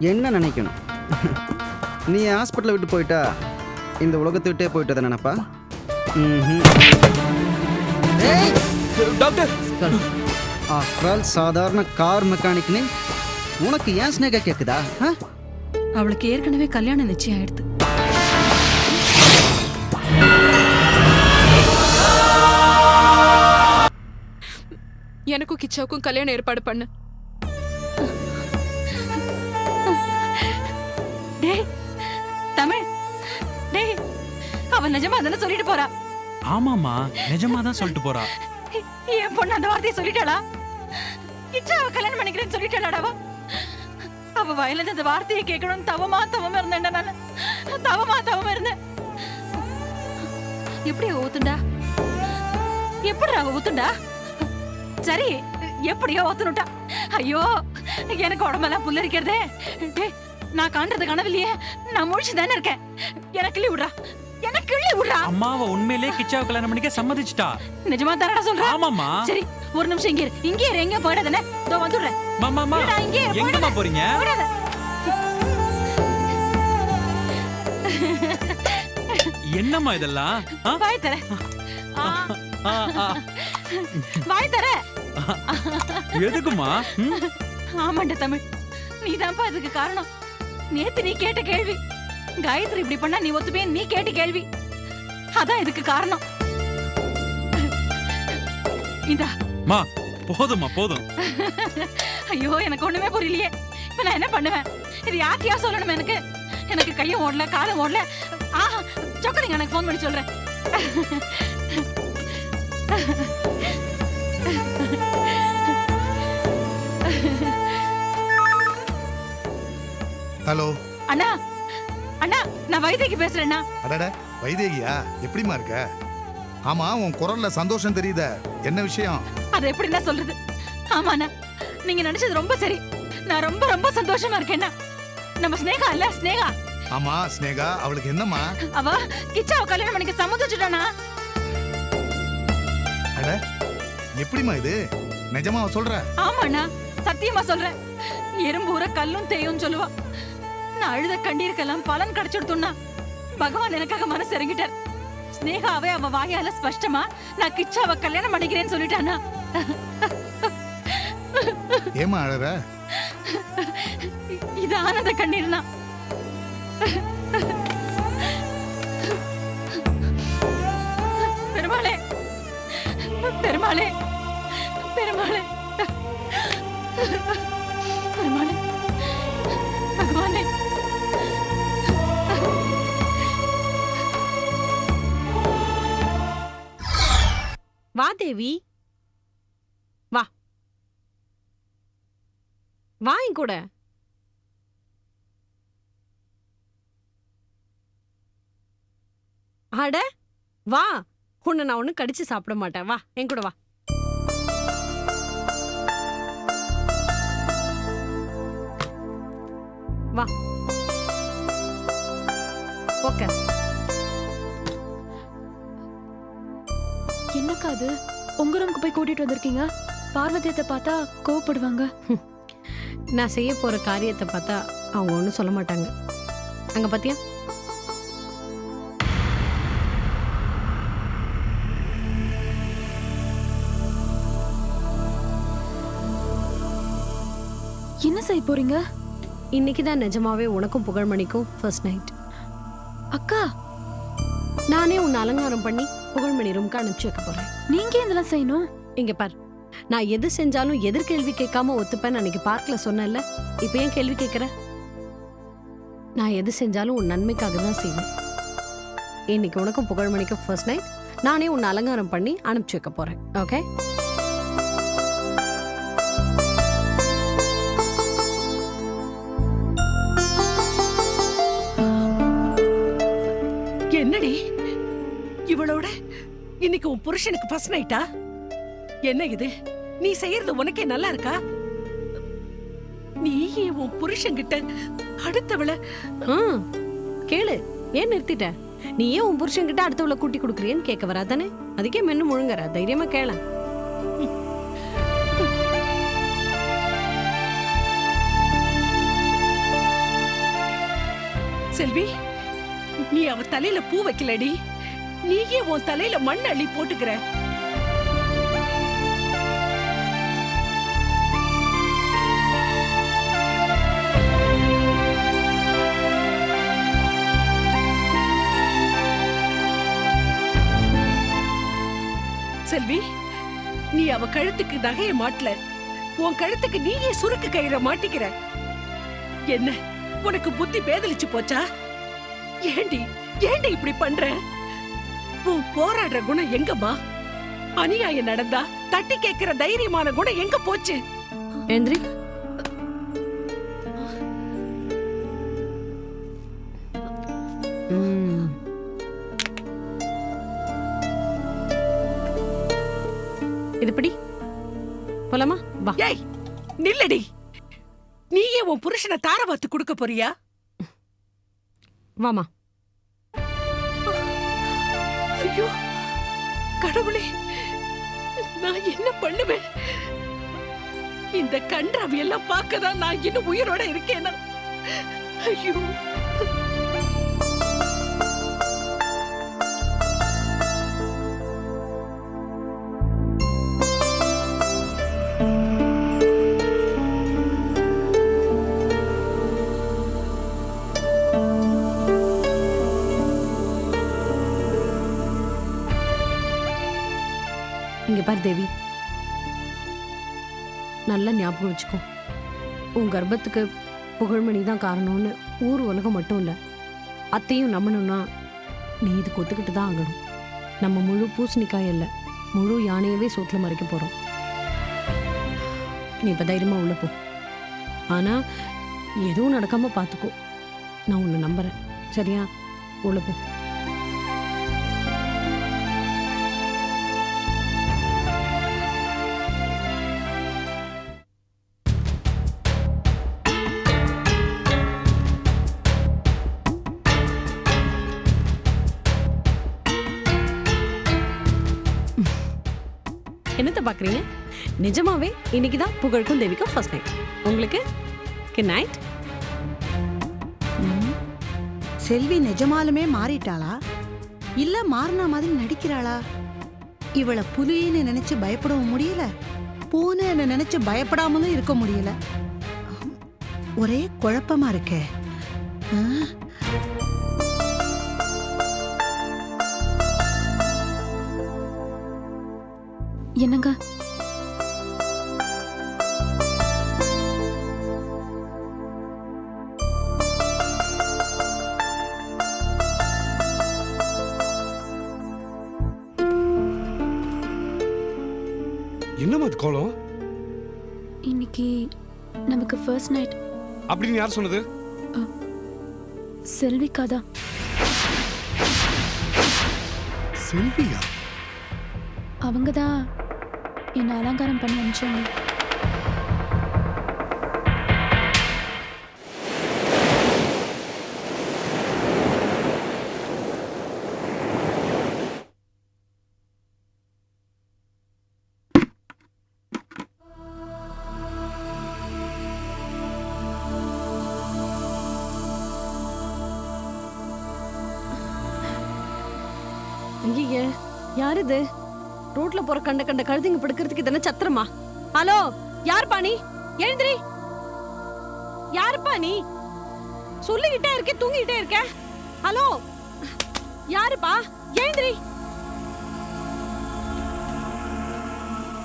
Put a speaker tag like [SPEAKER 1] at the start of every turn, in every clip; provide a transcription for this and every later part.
[SPEAKER 1] என்ன நினைக்கணும்? நீ ஹாஸ்பிட்டலை விட்டு போயிட்டா இந்த உலகத்தை விட்டே போயிட்டதை நினைப்பா?
[SPEAKER 2] டாக்டர்,
[SPEAKER 1] ஆஃப்டர் சாதாரண கார் மெக்கானிக்னு உனக்கு ஏன் ஸ்னேகா கேக்குதா?
[SPEAKER 3] அவளுக்கு ஏற்கனவே கல்யாணம் நிச்சயம் ஆயிடுது.
[SPEAKER 4] எனக்கும் கிச்சாவுக்கும் கல்யாணம் ஏற்பாடு பண்ணு.
[SPEAKER 3] டேய் தமிழ், டேய் அவன் நிஜமா தானே சொல்லிட்டு போறா?
[SPEAKER 2] ஆமாமா, நிஜமா தான் சொல்லிட்டு போறா.
[SPEAKER 3] என் பொண்ணு அந்த வார்த்தையை சொல்லிட்டாளா? கிச்சாவை கல்யாணம் பண்ணிக்கிறேன்னு சொல்லிட்டாளாடாவா? அவ வாயில அந்த வார்த்தையை கேட்கணும் தவமா இருந்தேன். நான் தவமா இருந்தேன். எப்படி ஊத்துண்டா? எப்படி அவ ஊத்துண்டா? சரி, எப்படியோ ஊத்துனுட்டா. ஐயோ, எனக்கு உடம்பெல்லாம் புல்லரிக்கிறதே. நான் காண்றது கனவில்லையே, நான் முழிச்சு தானே இருக்கேன். எனக்கு கிள்ளி விடுறா, எனக்கு கிள்ளி விடுறா.
[SPEAKER 2] அம்மாவை உண்மையிலேயே கிச்சாவை கல்யாணம் பண்ணிக்க சம்மதிச்சிட்டா.
[SPEAKER 3] நிஜமா தானடா சொல்றேன்?
[SPEAKER 2] ஆமாமா.
[SPEAKER 3] சரி, ஒரு நிமிஷம் இங்கே எங்க போயிடாதே. இதோ வந்துடுறேன்.
[SPEAKER 2] மாமா, எங்கம்மா போறீங்க? என்னம்மா இதெல்லாம்?
[SPEAKER 3] வாய் தர, வாய் தர.
[SPEAKER 2] எதுக்குமா?
[SPEAKER 3] ஆமாண்ட தமிழ், நீதான்ப்பா இதுக்கு காரணம். நேத்து நீ கேட்ட கேள்வி, காயத்ரி இப்படி பண்ணா நீ ஒத்துப்பே, நீ கேட்ட கேள்வி அதான் இதுக்கு காரணம். இந்தா.
[SPEAKER 2] மா, போதுமா, போதும்.
[SPEAKER 3] ஐயோ, எனக்கு ஒண்ணுமே புரியலையே. இப்ப நான் என்ன பண்ணுவேன்? இது யார்கிட்டயா சொல்லணும்? எனக்கு கையும் ஓடல, காலும் ஓடல. சொக்கலிங்க எனக்கு போன் பண்ணி சொல்றேன்.
[SPEAKER 5] ஹலோ
[SPEAKER 3] அண்ணா, நான் வைதேகி பேசுறேன்னா.
[SPEAKER 5] அடட, வைதேகியா? எப்படிமா இருக்க? ஆமா, உன் குரல்ல சந்தோஷம் தெரியுத. என்ன விஷயம்?
[SPEAKER 3] அது எப்படின்னா சொல்றது? ஆமாண்ணா, நீங்க நினைச்சது ரொம்ப சரி. நான் ரொம்ப ரொம்ப சந்தோஷமா இருக்கேன்னா. நம்ம ஸ்னேகா இல்ல, ஸ்னேகா.
[SPEAKER 5] ஆமா, ஸ்னேகா. அவளுக்கு என்னம்மா?
[SPEAKER 3] அவ கிச்சாவை கல்யாணம் பண்ணிக்க சம்மதிச்சுட்டானா.
[SPEAKER 5] அட, எப்படிமா இது? நிஜமா சொல்ற?
[SPEAKER 3] ஆமாண்ணா, சத்தியமா சொல்றேன். எறும்பூர கல்லும் தேயும் சொல்லுவா. நான் அழுத கண்ணீருக்கெல்லாம் பலன் கிடைச்சிடுத்துன்னா பகவான் எனக்காக மனசு இறங்கிட்டார். ஸ்னேகாவே அவ வாயால ஸ்பஷ்டமா நான் கிச்சாவை கல்யாணம் பண்ணிக்கிறேன்னு சொல்லிட்டானா.
[SPEAKER 5] ஏமா அழற?
[SPEAKER 3] இது ஆனந்த கண்ணீர்னா. பெருமாளே, பெருமாளே, பெருமாளே, பெருமாளே, பகவானே.
[SPEAKER 6] வா தேவி, வா வா என் கூட. அட வா, உன்னை நான் ஒன்னும் கடிச்சு சாப்பிட மாட்டேன். வா என் கூட வா. வா ஓகே.
[SPEAKER 4] என்னக்கா அது? உங்க ரூமுக்கு போய் கூட்டிட்டு வந்திருக்கீங்க? பார்வதியத்தை பார்த்தா கோவப்படுவாங்க.
[SPEAKER 6] நான் செய்ய போற காரியத்தை பார்த்தா அவங்க ஒன்றும் சொல்ல மாட்டாங்க. அங்க பாத்தியா?
[SPEAKER 4] என்ன செய்ய போறீங்க?
[SPEAKER 6] இன்னைக்கு தான் நிஜமாவே உனக்கும் புகழ்மணிக்கும் ஃபர்ஸ்ட் நைட்.
[SPEAKER 4] அக்கா,
[SPEAKER 6] நானே உன்னை அலங்காரம் பண்ணி புகழ்மணி ரூமுக்கு அனுப்பிச்சு வைக்க போறேன்.
[SPEAKER 4] நீங்க இதெல்லாம் செய்யணும்?
[SPEAKER 6] இங்க பார், நான் எது செஞ்சாலும் எதிர்கேள்வி கேட்காம ஒத்துப்பேன். அன்னைக்கு பார்க்ல சொன்னேன்ல, இப்ப ஏன் கேள்வி கேட்கிற? நான் எது செஞ்சாலும் உன் நன்மைக்காக தான் செய்வேன். இன்னைக்கு உனக்கும் புகழ்மணிக்கும் ஃபர்ஸ்ட் நைட். நானே உன்னை அலங்காரம் பண்ணி அனுப்பிச்சு வைக்க போறேன். ஓகே?
[SPEAKER 7] என்னடி இவளோட இன்னைக்கு உன் புருஷனுக்கு ஃபர்ஸ்ட் நைட்டா? என்ன இது? நீ செய்யறது உனக்கே நல்லா இருக்கா? நீ உன் புருஷன்கிட்ட அடுத்தவள
[SPEAKER 6] கேளு. ஏன் நிறுத்திட்ட? நீ ஏன் உன் புருஷன்கிட்ட அடுத்தவளை கூட்டி கொடுக்குறியன்னு கேட்க வராதானே? அதுக்கே மென்னு முழுங்கற. தைரியமா கேள.
[SPEAKER 7] செல்வி, நீ அவ தலையில பூ வைக்கலடி, நீயே உன் தலையில மண் அள்ளி போட்டுக்கிற. செல்வி, நீ அவ கழுத்துக்கு நகைய மாட்டல, உன் கழுத்துக்கு நீயே சுருக்கு கயிற மாட்டிக்கிற. என்ன உனக்கு புத்தி பேதலிச்சு போச்சா? ஏண்டி ஏண்டி இப்படி பண்ற? உன் போராடுற குணம் எங்கம்மா? அநியாயம் நடந்தா தட்டி கேட்கிற தைரியமான குணம் எங்க போச்சு?
[SPEAKER 6] ஏந்திரி. இது பிடி. போலாமா? வா.
[SPEAKER 7] ஏய் நில்லடி, நீயே உன் புருஷனை தாரவாத்து கொடுக்க போறியா?
[SPEAKER 6] வாமா.
[SPEAKER 7] ஐயோ கடவுளே, நான் என்ன பண்ணுவேன்? இந்த கன்றாவி எல்லாம் பார்க்கதான் நான் இன்னும் உயிரோட இருக்கேனா? ஐயோ.
[SPEAKER 6] இங்க பாரு தேவி, நல்லா ஞாபகம் வச்சுக்கோ. உன் கர்ப்பத்துக்கு புகழ்மணி தான் காரணம்னு ஊர் உலகம் மட்டும் இல்ல, அத்தையும் நம்பணும்னா நீ இதுக்கு ஒத்துக்கிட்டு தான் ஆகணும். நம்ம முழு பூசணிக்காய் இல்ல, முழு யானையவே சோத்துல மறைக்க போறோம். நீ இப்ப தைரியமா உள்ள போ. ஆனா எதுவும் நடக்காம பாத்துக்கோ. நான் உன்னை நம்புறேன், சரியா? உள்ள போ. என்னத்தை பாக்குறீங்க? நிஜமாவே இன்னைக்குதான் புகழுக்கும் தேவிக்கும் ஃபர்ஸ்ட் நைட். உங்களுக்கு குட் நைட்.
[SPEAKER 8] செல்வி நிஜமாலுமே மாறிட்டாளா இல்ல மாறின மாதிரி நடிக்கிறாளா? இவளை புலின்னு நினைச்சு பயப்படவும் முடியல, பூன்னு நினைச்சு பயப்படாமலும் இருக்க முடியல. ஒரே குழப்பமா இருக்கே.
[SPEAKER 4] என்னங்க?
[SPEAKER 9] என்னம்மா அது கோலம்?
[SPEAKER 4] இன்னைக்கு நமக்கு ஃபர்ஸ்ட் நைட்.
[SPEAKER 9] அப்படின்னு யார் சொன்னது?
[SPEAKER 4] செல்விக்கா தான்.
[SPEAKER 5] செல்வியா?
[SPEAKER 4] அவங்க தான் என்ன அலங்காரம் பண்ணி அனுப்பிச்சாங்க.
[SPEAKER 6] ஐயே, யார் இது? ரோட்ல போற கண்ட கண்ட கழுதிங்க படுக்கிறதுக்கு இதென்ன சத்திரமா? ஹலோ, யாருப்பா நீ? எழுந்திரி. யாருப்பா நீ? சொல்லிக்கிட்டே இருக்க, தூங்கிட்டே இருக்க. ஹலோ, யாருப்பா? எழுந்திரி.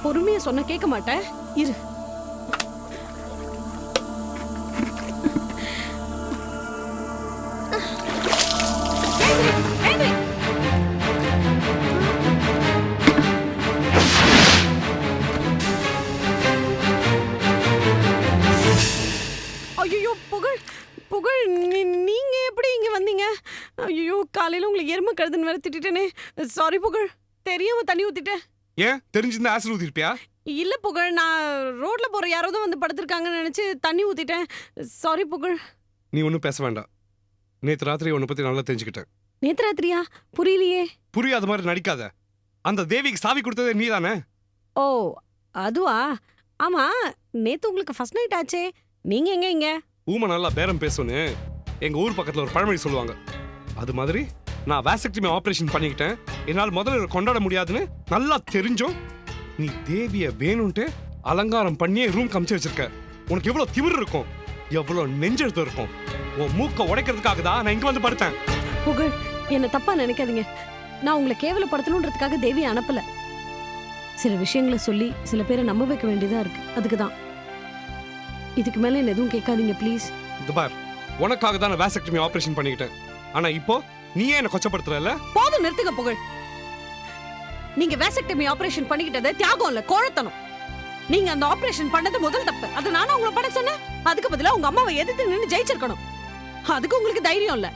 [SPEAKER 6] பொறுமையா சொன்ன கேட்க மாட்டேன், இரு. ஐயோ புகழ், புகழ், நீங்க எப்படி இங்க வந்தீங்க? ஐயோ, காலையில உங்களுக்கு எருமை கழுதுன்னு வேற திட்டேனே. சாரி புகழ், தெரியாம தண்ணி ஊத்திட்டேன்.
[SPEAKER 9] ஏன் தெரிஞ்சிருந்தா ஆசிட் ஊத்திருப்பியா?
[SPEAKER 6] இல்ல புகழ், நான் ரோட்ல போற யாராவது வந்து படுத்திருக்காங்கன்னு நினைச்சு தண்ணி ஊத்திட்டேன். சாரி புகழ்.
[SPEAKER 9] நீ ஒன்றும் பேச வேண்டாம். நேற்று ராத்திரி உன்னை பத்தி நல்லா தெரிஞ்சுக்கிட்டேன்.
[SPEAKER 6] நேத்து ராத்திரியா? புரியலையே.
[SPEAKER 9] புரியாத மாதிரி நடிக்காத. அந்த தேவிக்கு சாவி கொடுத்ததே நீ தானே?
[SPEAKER 6] ஓ அதுவா? ஆமா, நேத்து உங்களுக்கு ஃபர்ஸ்ட் நைட் ஆச்சே, நீங்க எங்க? இங்க
[SPEAKER 9] ஊமை நல்லா பேரம் பேசுன்னு எங்க ஊர் பக்கத்துல ஒரு பழமொழி சொல்லுவாங்க. அது மாதிரி நான் வாசக்டமி ஆபரேஷன் பண்ணிக்கிட்டேன், என்னால் முதல்ல கொண்டாட முடியாதுன்னு நல்லா தெரிஞ்சும் நீ தேவிய வேணும்ட்டு அலங்காரம் பண்ணியே ரூம் கமிச்சு வச்சிருக்க. உனக்கு எவ்வளவு திமிரு இருக்கும், எவ்வளவு நெஞ்செழுத்து இருக்கும். உன் மூக்க உடைக்கிறதுக்காக தான் நான் இங்க வந்து படுத்தேன்.
[SPEAKER 6] புகழ், என்ன தப்பா நினைக்காதீங்க. நான் உங்களை கேவலப்படுத்தணுன்றதுக்காக தேவியை அனுப்பல. சில விஷயங்களை சொல்லி சில பேரை நம்ப வைக்க வேண்டியதா இருக்கு, அதுக்கு தான். இதுக்கு மேல என்ன எதுவும் கேட்காதீங்க ப்ளீஸ்.
[SPEAKER 9] இது பார், உனக்காக தான் நான் வாசக்டமி ஆபரேஷன் பண்ணிக்கிட்டேன். ஆனா இப்போ நீயே என்ன கொச்சப்படுத்துறல.
[SPEAKER 6] போதும், நிறுத்துங்க புகழ். நீங்க வேசக்டமி ஆபரேஷன் பண்ணிக்கிட்டது தியாகம் இல்ல, கோழத்தனம். நீங்க அந்த ஆபரேஷன் பண்ணது முதல் தப்பு. அது நானும் உங்களை பண்ண சொன்னேன். அதுக்கு பதிலா உங்க அம்மாவை எதிர்த்து நின்னு ஜெயிச்சிருக்கணும். அதுக்கு உங்களுக்கு தைரியம் இல்ல.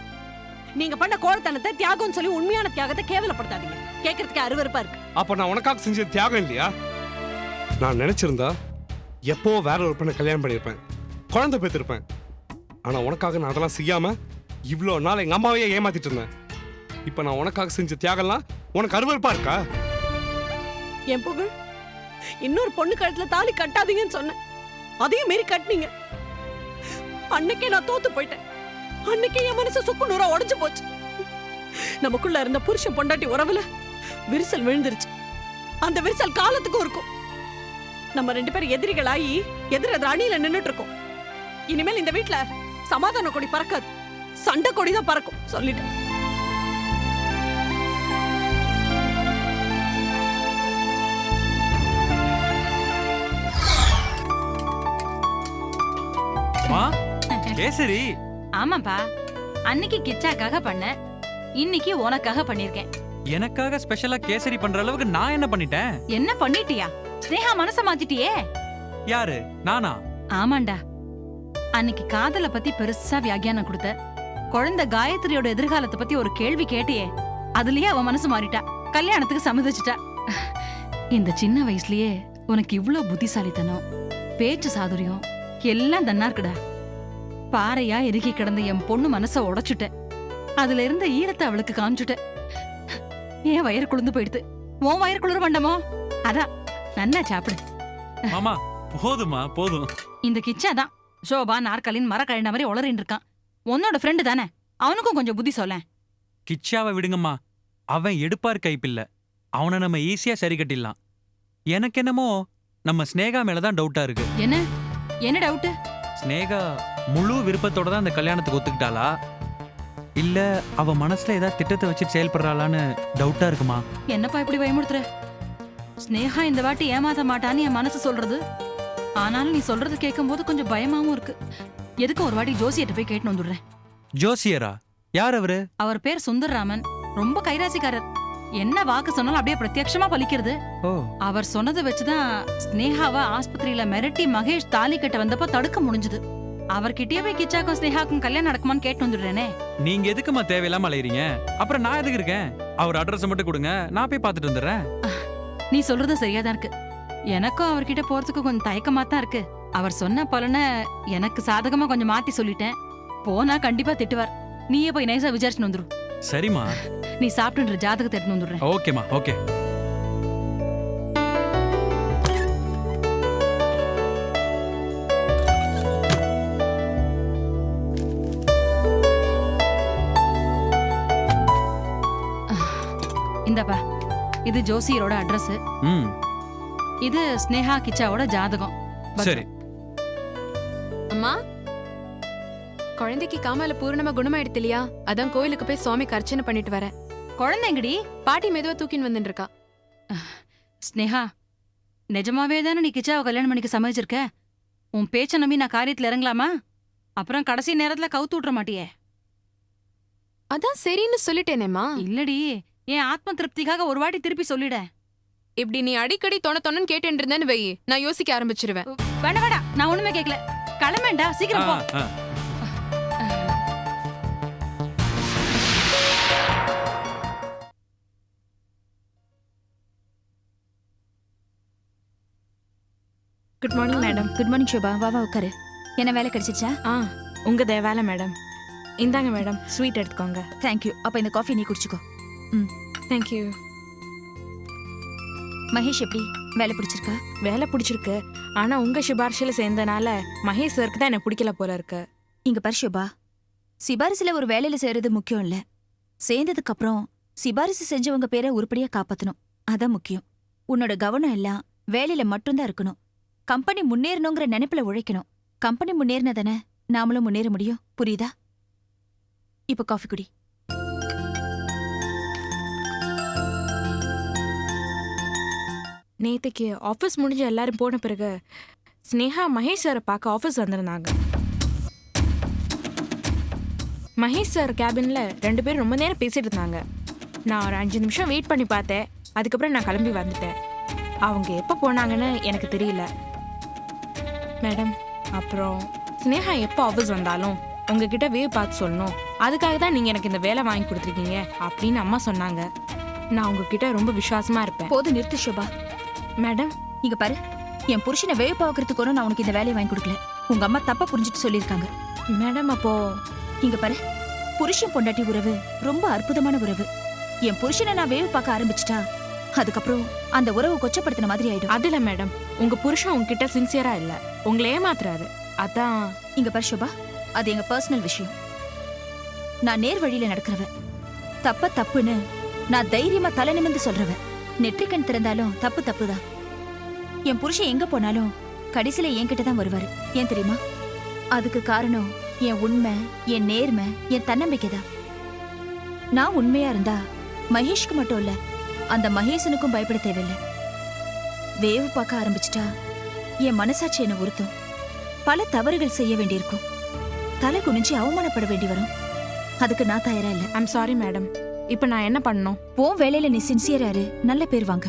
[SPEAKER 6] நீங்க பண்ண கோழத்தனத்தை தியாகம்னு சொல்லி உண்மையான தியாகத்தை கேவலப்படுத்தாதீங்க. கேட்கறதுக்கு அருவருப்பா இருக்கு.
[SPEAKER 9] அப்ப நான் உனக்காக செஞ்ச தியாகம் இல்லையா? நான் நினைச்சிருந்தா எப்போ வேற ஒரு பெண்ணை கல்யாணம் பண்ணியிருப்பேன், குழந்தை பெற்றிருப்பேன். ஆனா உனக்காக நான் அதெல்லாம் செய்யாம இவ்வளோ நாள் எங்க அம்மாவையே ஏமாத்திட்டு இருந்தேன். இப்ப நான் உனக்காக செஞ்ச தியாகம்லாம் உனக்கு அருவருப்பா இருக்கா?
[SPEAKER 6] என் புகழ், இன்னொரு பொண்ணு கழுத்துல தாலி கட்டாதீங்கன்னு சொன்னேன். அதையும் மீறி கட்டினீங்க. அன்னைக்கே நான் தோத்து போயிட்டேன். அன்னைக்கே என் மனசு சுக்கு நூறா உடைஞ்சு போச்சு. நமக்குள்ள இருந்த புருஷன் பொண்டாட்டி உறவுல விரிசல் விழுந்துருச்சு. அந்த விரிசல் காலத்துக்கும் இருக்கும். நம்ம 2 பேரும் எதிரிகளாகி எதிர் அணியில நின்னுட்டு இருக்கோம். இனிமேல் இந்த வீட்டுல சமாதான கொடி பறக்காது, சண்டை கொடி தான் பறக்கும். சொல்லிட்டேன்.
[SPEAKER 2] மா கேசரி.
[SPEAKER 3] ஆமாப்பா, அன்னைக்கு கிச்சாக்காக பண்ண, இன்னைக்கு உனக்காக பண்ணிருக்கேன்.
[SPEAKER 2] எனக்காக ஸ்பெஷலா கேசரி பண்ற அளவுக்கு நான் என்ன பண்ணிட்டேன்?
[SPEAKER 3] என்ன பண்ணிட்டியா? ஸ்னேகா மனச மாத்திட்டியே.
[SPEAKER 2] யாரு, நானா?
[SPEAKER 3] ஆமாண்டா, அன்னைக்கு காதல பத்தி பெருசா வியாக்கியானம் கொடுத்த, குழந்தை காயத்ரியோட எதிர்காலத்தை பத்தி ஒரு கேள்வி கேட்டியே, அதுலயே அவ மனசு மாறிட்டா, கல்யாணத்துக்கு சம்மதிச்சிட்டா. இந்த சின்ன வயசுலயே உனக்கு இவ்ளோ புத்திசாலித்தனம், பேச்சு சாதுரியம் எல்லாம் தன்னா இருக்குடா. பாறையா இறுகி கிடந்த என் பொண்ணு மனச உடைச்சுட்ட. அதுல இருந்த ஈரத்தை அவளுக்கு காமிச்சுட்ட. என் வயிறு குளிர்ந்து போயிடுது. உன் வயிறு குளிர வேண்டாமோ? அதான் நன்னா சாப்பிடு.
[SPEAKER 2] மாமா போதுமா, போதும்.
[SPEAKER 3] இந்த கிச்சா தான் சோபா நாற்காலின் மர கழிந்த மாதிரி உளறின்னு இருக்கான். உன்னோட ஃப்ரெண்டு தானே, அவனுக்கும் கொஞ்சம் புத்தி சொல்ல.
[SPEAKER 2] கிச்சாவை விடுங்கம்மா, அவன் எடுப்பார் கைப்பில்ல. அவனை நம்ம ஈஸியா சரி கட்டிடலாம். எனக்கு என்னமோ நம்ம ஸ்னேகா மேலதான் டவுட்டா இருக்கு.
[SPEAKER 3] என்ன டவுட்டு?
[SPEAKER 2] ஸ்னேகா முழு விருப்பத்தோட தான் அந்த கல்யாணத்துக்கு ஒத்துக்கிட்டாளா, இல்ல அவ மனசுல ஏதாவது திட்டத்தை வச்சு செயல்படுறாளான்னு டவுட்டா இருக்குமா?
[SPEAKER 3] என்னப்பா இப்படி பயமுடுத்துற? ஸ்னேகா இந்த வாட்டி ஏமாத்த மாட்டான்னு என் மனசு சொல்றது. ஆனாலும் நீ சொல்றது கேட்கும் போது கொஞ்சம் பயமாவும் இருக்கு. எதுக்கு ஒரு வாட்டி ஜோசியிட்ட போய் கேட்டு வந்துடுறேன்.
[SPEAKER 2] ஜோசியரா? யார் அவரு?
[SPEAKER 3] அவர் பேர் சுந்தர்ராமன், ரொம்ப கைராசிக்காரர். என்ன வாக்கு சொன்னாலும் அப்படியே பிரத்யட்சமா பலிக்கிறது.
[SPEAKER 2] ஓ,
[SPEAKER 3] அவர் சொன்னதை வச்சுதான் ஸ்னேகாவை ஆஸ்பத்திரியில மிரட்டி மகேஷ் தாலி கட்ட வந்தப்ப தடுக்க முடிஞ்சது. அவர்கிட்டயே போய் கிச்சாக்கும் ஸ்னேகாக்கும் கல்யாணம் நடக்குமான்னு கேட்டு வந்துடுறேனே.
[SPEAKER 2] நீங்க எதுக்குமா தேவையில்லாம அலையறீங்க? அப்புறம் நான் எதுக்கு இருக்கேன்? அவர் அட்ரஸ் மட்டும் கொடுங்க, நான் போய் பார்த்துட்டு வந்துடுறேன்.
[SPEAKER 3] நீ சொல்றது சரியாதான் இருக்கு. எனக்கும் அவர்கிட்ட போறதுக்கு கொஞ்சம் தயக்கமா தான் இருக்கு. அவர் சொன்ன பலனை எனக்கு சாதகமா கொஞ்சம் மாத்தி சொல்லிட்டேன். போனா கண்டிப்பா திட்டுவார். நீயே போய் நைசா விசாரிச்சுட்டு வந்துரு.
[SPEAKER 2] சரிம்மா.
[SPEAKER 3] நீ சாப்பிட்டுன்ற ஜாதகத்தை எடுத்துன்னு வந்துடுறேன்.
[SPEAKER 2] ஓகேம்மா, ஓகே.
[SPEAKER 3] இந்தப்பா, இது ஜோசியரோட அட்ரஸ்.
[SPEAKER 2] ம்,
[SPEAKER 3] இது ஸ்னேகா கிச்சாவோட ஜாதகம்.
[SPEAKER 2] சரி.
[SPEAKER 4] அம்மா, குழந்தைக்கு காமால பூரணமா குணமாயிடுது இல்லையா? அதான் கோயிலுக்கு போய் சுவாமிக்கு அர்ச்சனை பண்ணிட்டு வரேன்.
[SPEAKER 3] குழந்தைங்கடி,
[SPEAKER 4] பாட்டி மெதுவா தூக்கின்னு வந்துட்டு இருக்கா.
[SPEAKER 3] ஸ்னேகா, நிஜமாவே தானே நீ கிச்சாவை கல்யாணம் பண்ணிக்க சம்மதிச்சிருக்க? உன் பேச்ச நம்பி நான் காரியத்துல இறங்கலாமா? அப்புறம் கடைசி நேரத்துல கவுத்து விட்டுற மாட்டியே?
[SPEAKER 4] அதான் சரின்னு சொல்லிட்டேனேம்மா.
[SPEAKER 3] இல்லடி, என் ஆத்ம திருப்திக்காக ஒரு வாட்டி திருப்பி சொல்லிட.
[SPEAKER 4] இப்படி நீ அடிக்கடி தொணன்னு கேட்டு இருந்தேன்னு வை, நான் யோசிக்க ஆரம்பிச்சிருவேன்.
[SPEAKER 3] வேண்டாம் வேண்டாம், நான் ஒண்ணுமே கேட்கல. கிளம்பேண்டா, சீக்கிரம் போ.
[SPEAKER 2] ஆ.
[SPEAKER 10] Good morning madam. Good morning Shobha. வா வா உட்காரு. என்ன வேலை கிடைச்சிச்சா?
[SPEAKER 4] உங்க வேலை மேடம். இந்தாங்க மேடம், ஸ்வீட் எடுத்துக்கோங்க.
[SPEAKER 10] தேங்க்யூ. அப்ப இந்த காஃபி நீ குடிச்சுக்கோ.
[SPEAKER 4] தேங்க்யூ.
[SPEAKER 10] மகேஷ் எப்படி? வேலை பிடிச்சிருக்கா?
[SPEAKER 4] வேலை பிடிச்சிருக்கு. ஆனா உங்க சிபார்ஷில சேர்ந்தனால மகேஷ் சருக்கு தான் எனக்கு பிடிக்கல போல இருக்கு.
[SPEAKER 10] இங்க பாரு ஷோபா, சிபாரிசுல ஒரு வேலையில சேர்றது முக்கியம் இல்ல. சேர்ந்ததுக்கு அப்புறம் சிபாரிசு செஞ்சவங்க பேரை உருப்படியா காப்பாத்தணும். அதான் முக்கியம். உன்னோட கவனம் எல்லாம் வேலையில மட்டும்தான் இருக்கணும். கம்பெனி முன்னேறணுங்கிற நினைப்புல உழைக்கணும். கம்பெனி முன்னேறினதானே நாமளும் முன்னேற முடியும். புரியுதா? இப்ப காஃபி குடி.
[SPEAKER 11] நேத்துக்கு ஆஃபீஸ் முடிஞ்சு எல்லாரும் போன பிறகு ஸ்னேகா மகேஷ் சாரை பார்க்க ஆஃபீஸ் வந்திருந்தாங்க. மகேஷ் சார் கேபின்ல 2 பேரும் ரொம்ப நேரம் பேசிட்டு இருந்தாங்க. நான் ஒரு 5 நிமிஷம் வெயிட் பண்ணி பார்த்தேன். அதுக்கப்புறம் நான் கிளம்பி வந்துட்டேன். அவங்க எப்போ போனாங்கன்னு எனக்கு தெரியல. மேடம், அப்புறம் ஸ்னேகா எப்போ ஆஃபீஸ் வந்தாலும் உங்ககிட்ட வேவ் பார்த்து சொல்லணும். அதுக்காக தான் நீங்கள் எனக்கு இந்த வேலை வாங்கி கொடுத்துருக்கீங்க அப்படின்னு அம்மா சொன்னாங்க. நான் உங்ககிட்ட ரொம்ப விசுவாசமா இருப்பேன்.
[SPEAKER 10] போதும், நிறுத்து ஷோபா.
[SPEAKER 11] மேடம்,
[SPEAKER 10] இங்க பாரு, என் புருஷனை வேவு பார்க்கறதுக்கு கூட நான் உனக்கு இந்த வேலையை வாங்கி கொடுக்கல. உங்க அம்மா தப்பா புரிஞ்சுட்டு சொல்லியிருக்காங்க.
[SPEAKER 11] மேடம் அப்போ
[SPEAKER 10] இங்க பாரு, புருஷன் பொண்டாட்டி உறவு ரொம்ப அற்புதமான உறவு. என் புருஷனை நான் வேவு பார்க்க ஆரம்பிச்சிட்டா அதுக்கப்புறம் அந்த உறவு கொச்சப்படுத்தின மாதிரி ஆயிடும்.
[SPEAKER 11] அதுல மேடம், உங்க புருஷன் உங்ககிட்ட சின்சியரா இல்ல, உங்களை ஏமாத்துறாரு. அதான்.
[SPEAKER 10] இங்க பாரு ஷோபா, அது எங்க பர்சனல் விஷயம். நான் நேர் வழியில நடக்கிறவன். தப்ப தப்புன்னு நான் தைரியமா தலை நிமிர்ந்து சொல்றவன். நெற்றிக்கண் திறந்தாலும் தப்பு தப்புதான். என் புருஷன் எங்க போனாலும் கடைசியில என்கிட்ட தான் வருவாரு. ஏன் தெரியுமா? அதுக்கு காரணம் என் உண்மை, என் நேர்மை, என் தன்னம்பிக்கை தான். நான் உண்மையா இருந்தா மகேஷ்க்கு மட்டும் இல்ல, அந்த மகேசனுக்கும் பயப்பட தேவையில்லை. வேவு பார்க்க ஆரம்பிச்சிட்டா என் மனசாட்சி என்ன உறுத்தும். பல தவறுகள் செய்ய வேண்டியிருக்கும். தலை குனிஞ்சு அவமானப்பட வேண்டி வரும். அதுக்கு நான் தயாரா இல்ல.
[SPEAKER 11] I'm sorry madam. இப்ப நான் என்ன பண்ணணும்?
[SPEAKER 10] உன் வேலையில நீ சின்சியராரு, நல்ல பேர் வாங்க.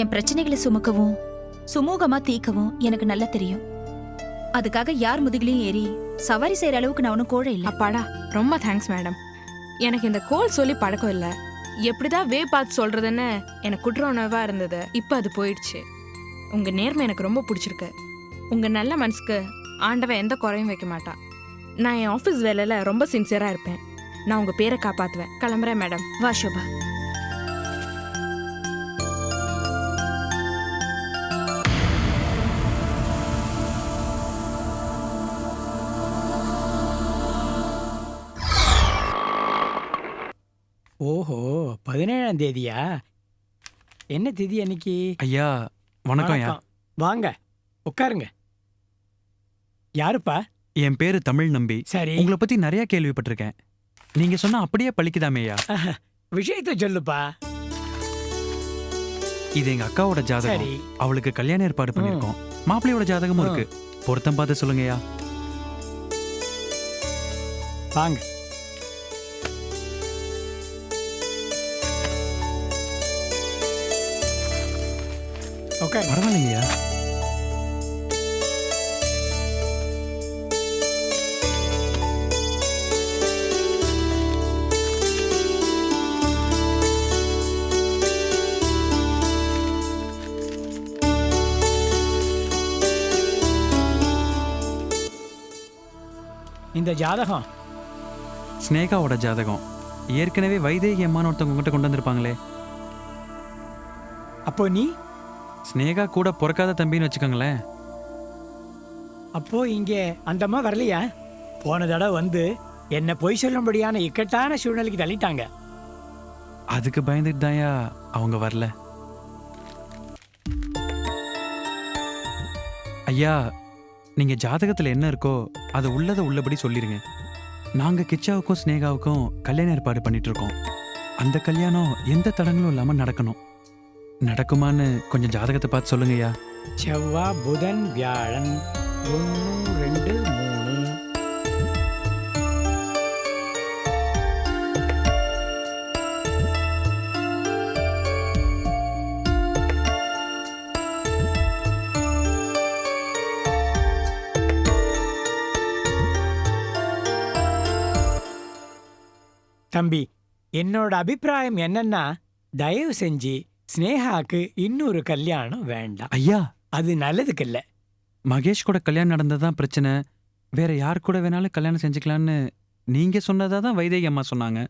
[SPEAKER 10] என் பிரச்சனைகளை சுமக்கவும் சுமூகமா தீக்கவும் எனக்கு நல்லா தெரியும். அதுக்காக யார் முதுகிலையும் ஏறி சவாரி செய்யற அளவுக்கு நான் ஒன்னும் கோழை இல்ல.
[SPEAKER 11] அப்பாடா, ரொம்ப தேங்க்ஸ் மேடம். எனக்கு இந்த கோல் சொல்லி பழக்கம் இல்ல. எப்படிதான் வே பார்த்து சொல்றதுன்னு எனக்கு குற்ற உணர்வா இருந்தது. இப்ப அது போயிடுச்சு. உங்க நேர்மை எனக்கு ரொம்ப பிடிச்சிருக்கு. உங்க நல்ல மனசுக்கு ஆண்டவன் எந்த குறையும் வைக்க மாட்டா. நான் என் ஆஃபீஸ் வேலையில ரொம்ப சின்சியரா இருப்பேன். நான் உங்க பேரை காப்பாத்துவேன். கிளம்புறேன் மேடம்.
[SPEAKER 10] வா ஷோபா.
[SPEAKER 12] ஓஹோ, 17ஆம் தேதியா? என்ன தேதி அன்னைக்கு?
[SPEAKER 2] ஐயா வணக்கம் ஐயா.
[SPEAKER 12] வாங்க உட்காருங்க. யாருப்பா?
[SPEAKER 2] என் பேரு தமிழ் நம்பி.
[SPEAKER 12] சரி,
[SPEAKER 2] உங்களை பத்தி நிறைய கேள்விப்பட்டிருக்கேன். நீங்க சொன்னா அப்படியே பழிக்குதாமே ஐயா.
[SPEAKER 12] விஷயத்தை சொல்லுப்பா.
[SPEAKER 2] இது எங்க அக்காவோட ஜாதகம்.
[SPEAKER 12] சரி,
[SPEAKER 2] அவளுக்கு கல்யாண ஏற்பாடு பண்ணிருக்கோம். மாப்பிள்ளையோட ஜாதகமும் இருக்கு. பொருத்தம் பார்த்து சொல்லுங்கய்யா.
[SPEAKER 12] வாங்க. ஓகே,
[SPEAKER 2] பரவாயில்லைங்கய்யா.
[SPEAKER 12] இந்த ஜாதகம்
[SPEAKER 2] ஸ்னேகாவோட ஜாதகம். ஏற்கனவே வைதேகி அம்மான்னு ஒருத்தவங்க உங்ககிட்ட கொண்டு வந்திருப்பாங்களே.
[SPEAKER 12] அப்போ நீ?
[SPEAKER 2] ஸ்னேகா கூட பிறக்காத தம்பின்னு வச்சுக்கோங்களேன்.
[SPEAKER 12] அப்போ இங்கே அந்த அம்மா வரலையா? போன தடவை வந்து என்ன பொய் சொல்லும்படியான இக்கட்டான சூழ்நிலைக்கு தள்ளிட்டாங்க.
[SPEAKER 2] அதுக்கு பயந்துட்டு தான்யா அவங்க வரல. ஐயா, நீங்க ஜாதகத்துல என்ன இருக்கோ அதை உள்ளதை உள்ளபடி சொல்லிருங்க. நாங்க கிச்சாவுக்கும் ஸ்னேகாவுக்கும் கல்யாண ஏற்பாடு பண்ணிட்டு இருக்கோம். அந்த கல்யாணம் எந்த தடங்களும் இல்லாம நடக்கணும். நடக்குமான்னு கொஞ்சம் ஜாதகத்தை பார்த்து சொல்லுங்கய்யா.
[SPEAKER 12] செவ்வாய், புதன், வியாழன் 1 2 3. தம்பி, என்னோட அபிப்பிராயம் என்னன்னா, தயவு செஞ்சு ஸ்னேகாக்கு இன்னொரு கல்யாணம் வேண்டாம்.
[SPEAKER 2] ஐயா,
[SPEAKER 12] அது நல்லதுக்கு இல்ல.
[SPEAKER 2] மகேஷ் கூட கல்யாணம் நடந்ததுதான் பிரச்சனை. வேற யார் கூட வேணாலும் கல்யாணம் செஞ்சுக்கலான்னு நீங்க சொன்னதா தான் வைதேகி அம்மா சொன்னாங்க.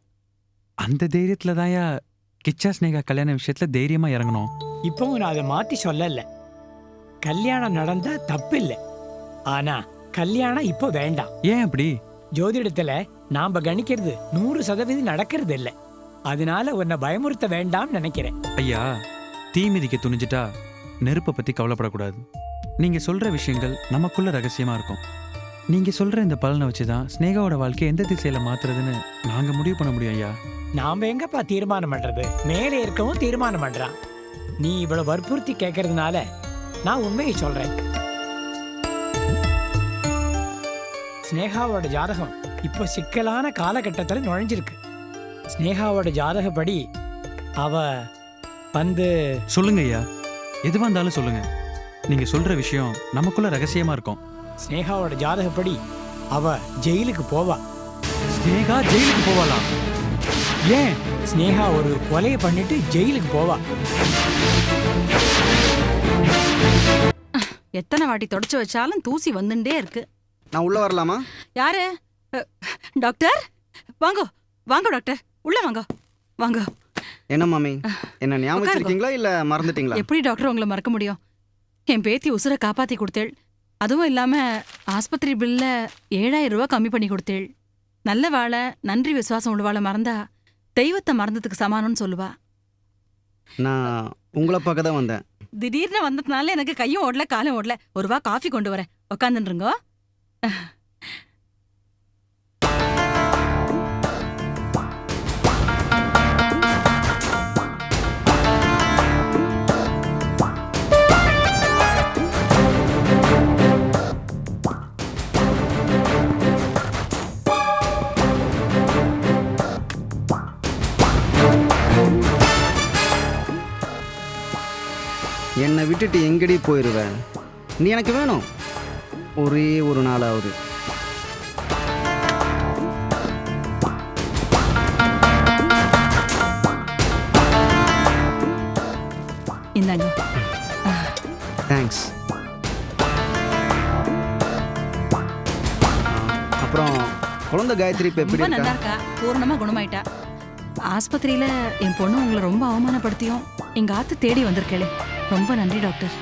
[SPEAKER 2] அந்த தைரியத்துல தான்யா கிச்சா ஸ்னேகா கல்யாண விஷயத்துல தைரியமா இறங்கணும்.
[SPEAKER 12] இப்பவும் நான் அதை மாத்தி சொல்லல. கல்யாணம் நடந்தா தப்பு இல்லை. ஆனா கல்யாணம் இப்போ வேண்டாம்.
[SPEAKER 2] ஏன் அப்படி?
[SPEAKER 12] ஜோதிடத்துல நாம கணிக்கிறது 100% நடக்கிறது இல்லை. அதனால உன்னை பயமுறுத்த வேண்டாம்னு நினைக்கிறேன்.
[SPEAKER 2] ஐயா, தீ மிதிக்க துணிஞ்சிட்டா நெருப்பை பத்தி கவலைப்படக்கூடாது. நீங்க சொல்ற விஷயங்கள் நமக்குள்ள ரகசியமா இருக்கும். நீங்க சொல்ற இந்த பலனை வச்சுதான் ஸ்னேகாவோட வாழ்க்கை எந்த திசையில மாத்துறதுன்னு நாங்க முடிவு பண்ண முடியும் ஐயா.
[SPEAKER 12] நாம எங்கப்பா தீர்மானம் பண்றது? மேலே இருக்கவும் தீர்மானம் பண்றான். நீ இவ்வளவு வற்புறுத்தி கேட்கறதுனால நான் உண்மையை சொல்றேன். ஸ்னேகாவோட ஜாதகம் இப்போ சிக்கலான காலகட்டத்தில் நுழைஞ்சிருக்கு. ஸ்னேகாவோட ஜாதகப்படி அவ
[SPEAKER 2] சொல்லுங்க ஐயா, எதுவா இருந்தாலும் சொல்லுங்க. நீங்க சொல்ற விஷயம் நமக்குள்ள ரகசியமா இருக்கும்.
[SPEAKER 12] ஸ்னேகாவோட ஜாதகப்படி அவ ஜெயிலுக்கு போவா.
[SPEAKER 2] ஸ்னேகா ஜெயிலுக்கு போவாளா? ஏன்?
[SPEAKER 12] ஸ்னேகா ஒரு கொலையை பண்ணிட்டு ஜெயிலுக்கு போவா.
[SPEAKER 3] எத்தனை வாட்டி தொடச்சு வச்சாலும் தூசி வந்துட்டே இருக்கு.
[SPEAKER 1] நான் உள்ள வரலாமா?
[SPEAKER 3] யாரு? டாக்டர் வாங்க, வாங்க டாக்டர், உள்ள வாங்க, வாங்க.
[SPEAKER 1] என்ன மாமி, என்ன ஞாபகம் வச்சிருக்கீங்களா இல்ல மறந்துட்டீங்களா?
[SPEAKER 3] எப்படி டாக்டர் உங்களை மறக்க முடியும்? என் பேத்தி உசுரை காப்பாத்தி கொடுத்தேள். அதுவும் இல்லாம ஆஸ்பத்திரி பில்ல 7000 ரூபாய் கம்மி பண்ணி கொடுத்தேள். நல்ல வாழை, நன்றி விசுவாசம் உள்ளவாளை மறந்தா தெய்வத்தை மறந்ததுக்கு சமானம்னு சொல்லுவா.
[SPEAKER 1] நான் உங்களை பார்க்க தான் வந்தேன்.
[SPEAKER 3] திடீர்னு வந்ததுனால எனக்கு கையும் ஓடல காலும் ஓடல. ஒரு ரூபா காஃபி கொண்டு வரேன், உக்காந்துருங்கோ.
[SPEAKER 1] என்னை விட்டுட்டு எங்கடி போயிருவ? நீ எனக்கு வேணும், ஒரே ஒரு நாளாவது.
[SPEAKER 3] இந்தாங்க.
[SPEAKER 1] தேங்க்ஸ். அப்புறம் குழந்தை காயத்ரி இப்ப எப்படி
[SPEAKER 3] ரொம்ப நல்லா
[SPEAKER 1] இருக்கா?
[SPEAKER 3] இருக்கா, பூர்ணமா குணமாயிட்டா. ஆஸ்பத்திரியில என் பொண்ணு உங்களை ரொம்ப அவமானப்படுத்தியும் எங்க ஆத்து தேடி வந்திருக்கேளே, ரொம்ப நன்றி டாக்டர்.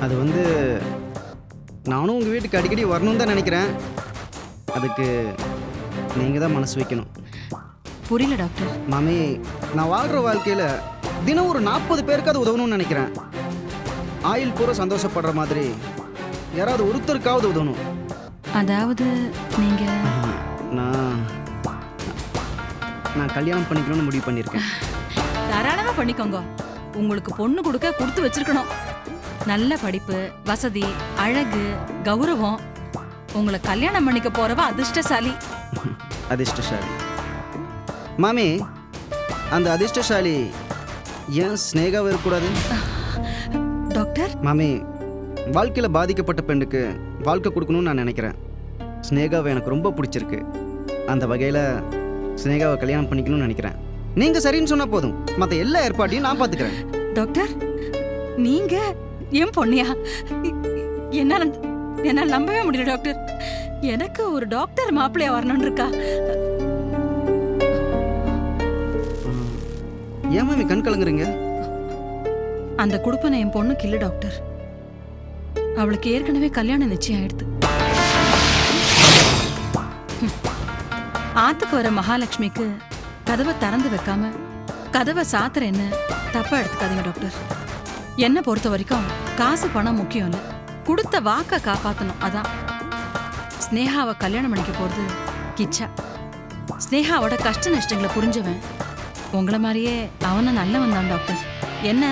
[SPEAKER 1] அது நானும் உங்கள் வீட்டுக்கு அடிக்கடி வரணும்னு தான் நினைக்கிறேன். அதுக்கு நீங்கள் தான் மனசு வைக்கணும்.
[SPEAKER 3] புரியல டாக்டர்.
[SPEAKER 1] மாமி, நான் வாழ்கிற வாழ்க்கையில் தினம் ஒரு 40 பேருக்கு அது உதவணும்னு நினைக்கிறேன். ஆயுள் பூரா சந்தோஷப்படுற மாதிரி யாராவது ஒருத்தருக்காவது உதவணும்.
[SPEAKER 3] அதாவது நீங்க
[SPEAKER 1] நான் கல்யாணம் பண்ணிக்கணும்னு முடிவு பண்ணியிருக்கேன்.
[SPEAKER 3] தாராளமா பண்ணிக்கோங்க. உங்களுக்கு பொண்ணு கொடுத்து வச்சிருக்கணும். நல்ல படிப்பு, வசதி, அழகு, கௌரவம். உங்களை கல்யாணம் பண்ணிக்க போறவ அதிர்ஷ்டசாலி.
[SPEAKER 1] அதிர்ஷ்டசாலி மாமி, அந்த அதிர்ஷ்டசாலி ஏன் ஸ்னேகாவை இருக்கக்கூடாது?
[SPEAKER 3] டாக்டர்,
[SPEAKER 1] மாமி, வாழ்க்கையில் பாதிக்கப்பட்ட பெண்ணுக்கு வாழ்க்கை கொடுக்கணும்னு நான் நினைக்கிறேன். ஸ்னேகாவை எனக்கு ரொம்ப பிடிச்சிருக்கு. அந்த வகையில் ஸ்னேகாவை கல்யாணம் பண்ணிக்கணும்னு நினைக்கிறேன். நீங்கள் சரின்னு சொன்னால் போதும், மற்ற எல்லா ஏற்பாட்டையும் நான் பார்த்துக்கிறேன்.
[SPEAKER 3] டாக்டர், நீங்க என் பொண்ணியா? என்னால நம்பவே முடியல டாக்டர். எனக்கு ஒரு டாக்டர் மாப்பிள்ளையா வரணும்னு இருக்கா.
[SPEAKER 1] ஏன் மாமி கண் கலங்குறீங்க?
[SPEAKER 3] அந்த குடுப்பனை என் பொண்ணுக்கு இல்ல டாக்டர். அவளுக்கு ஏற்கனவே கல்யாணம் நிச்சயம் ஆயிடுது. ஆத்துக்கு வர மகாலட்சுமிக்கு கதவை திறந்து வைக்காம கதவை சாத்துறேன்னு தப்பா எடுத்துக்காதீங்க டாக்டர். என்ன பொறுத்த வரைக்கும் காசு பணம் முக்கியம் இல்ல, கொடுத்த வாக்க காப்பாத்தணும். அதான் ஸ்னேகாவை கல்யாணம் பண்ணிக்க போறது கிச்சா. ஸ்னேகாவோட கஷ்ட நஷ்டங்களை புரிஞ்சவன். உங்களை மாதிரியே அவனை நல்லவன் தான் டாக்டர். என்ன,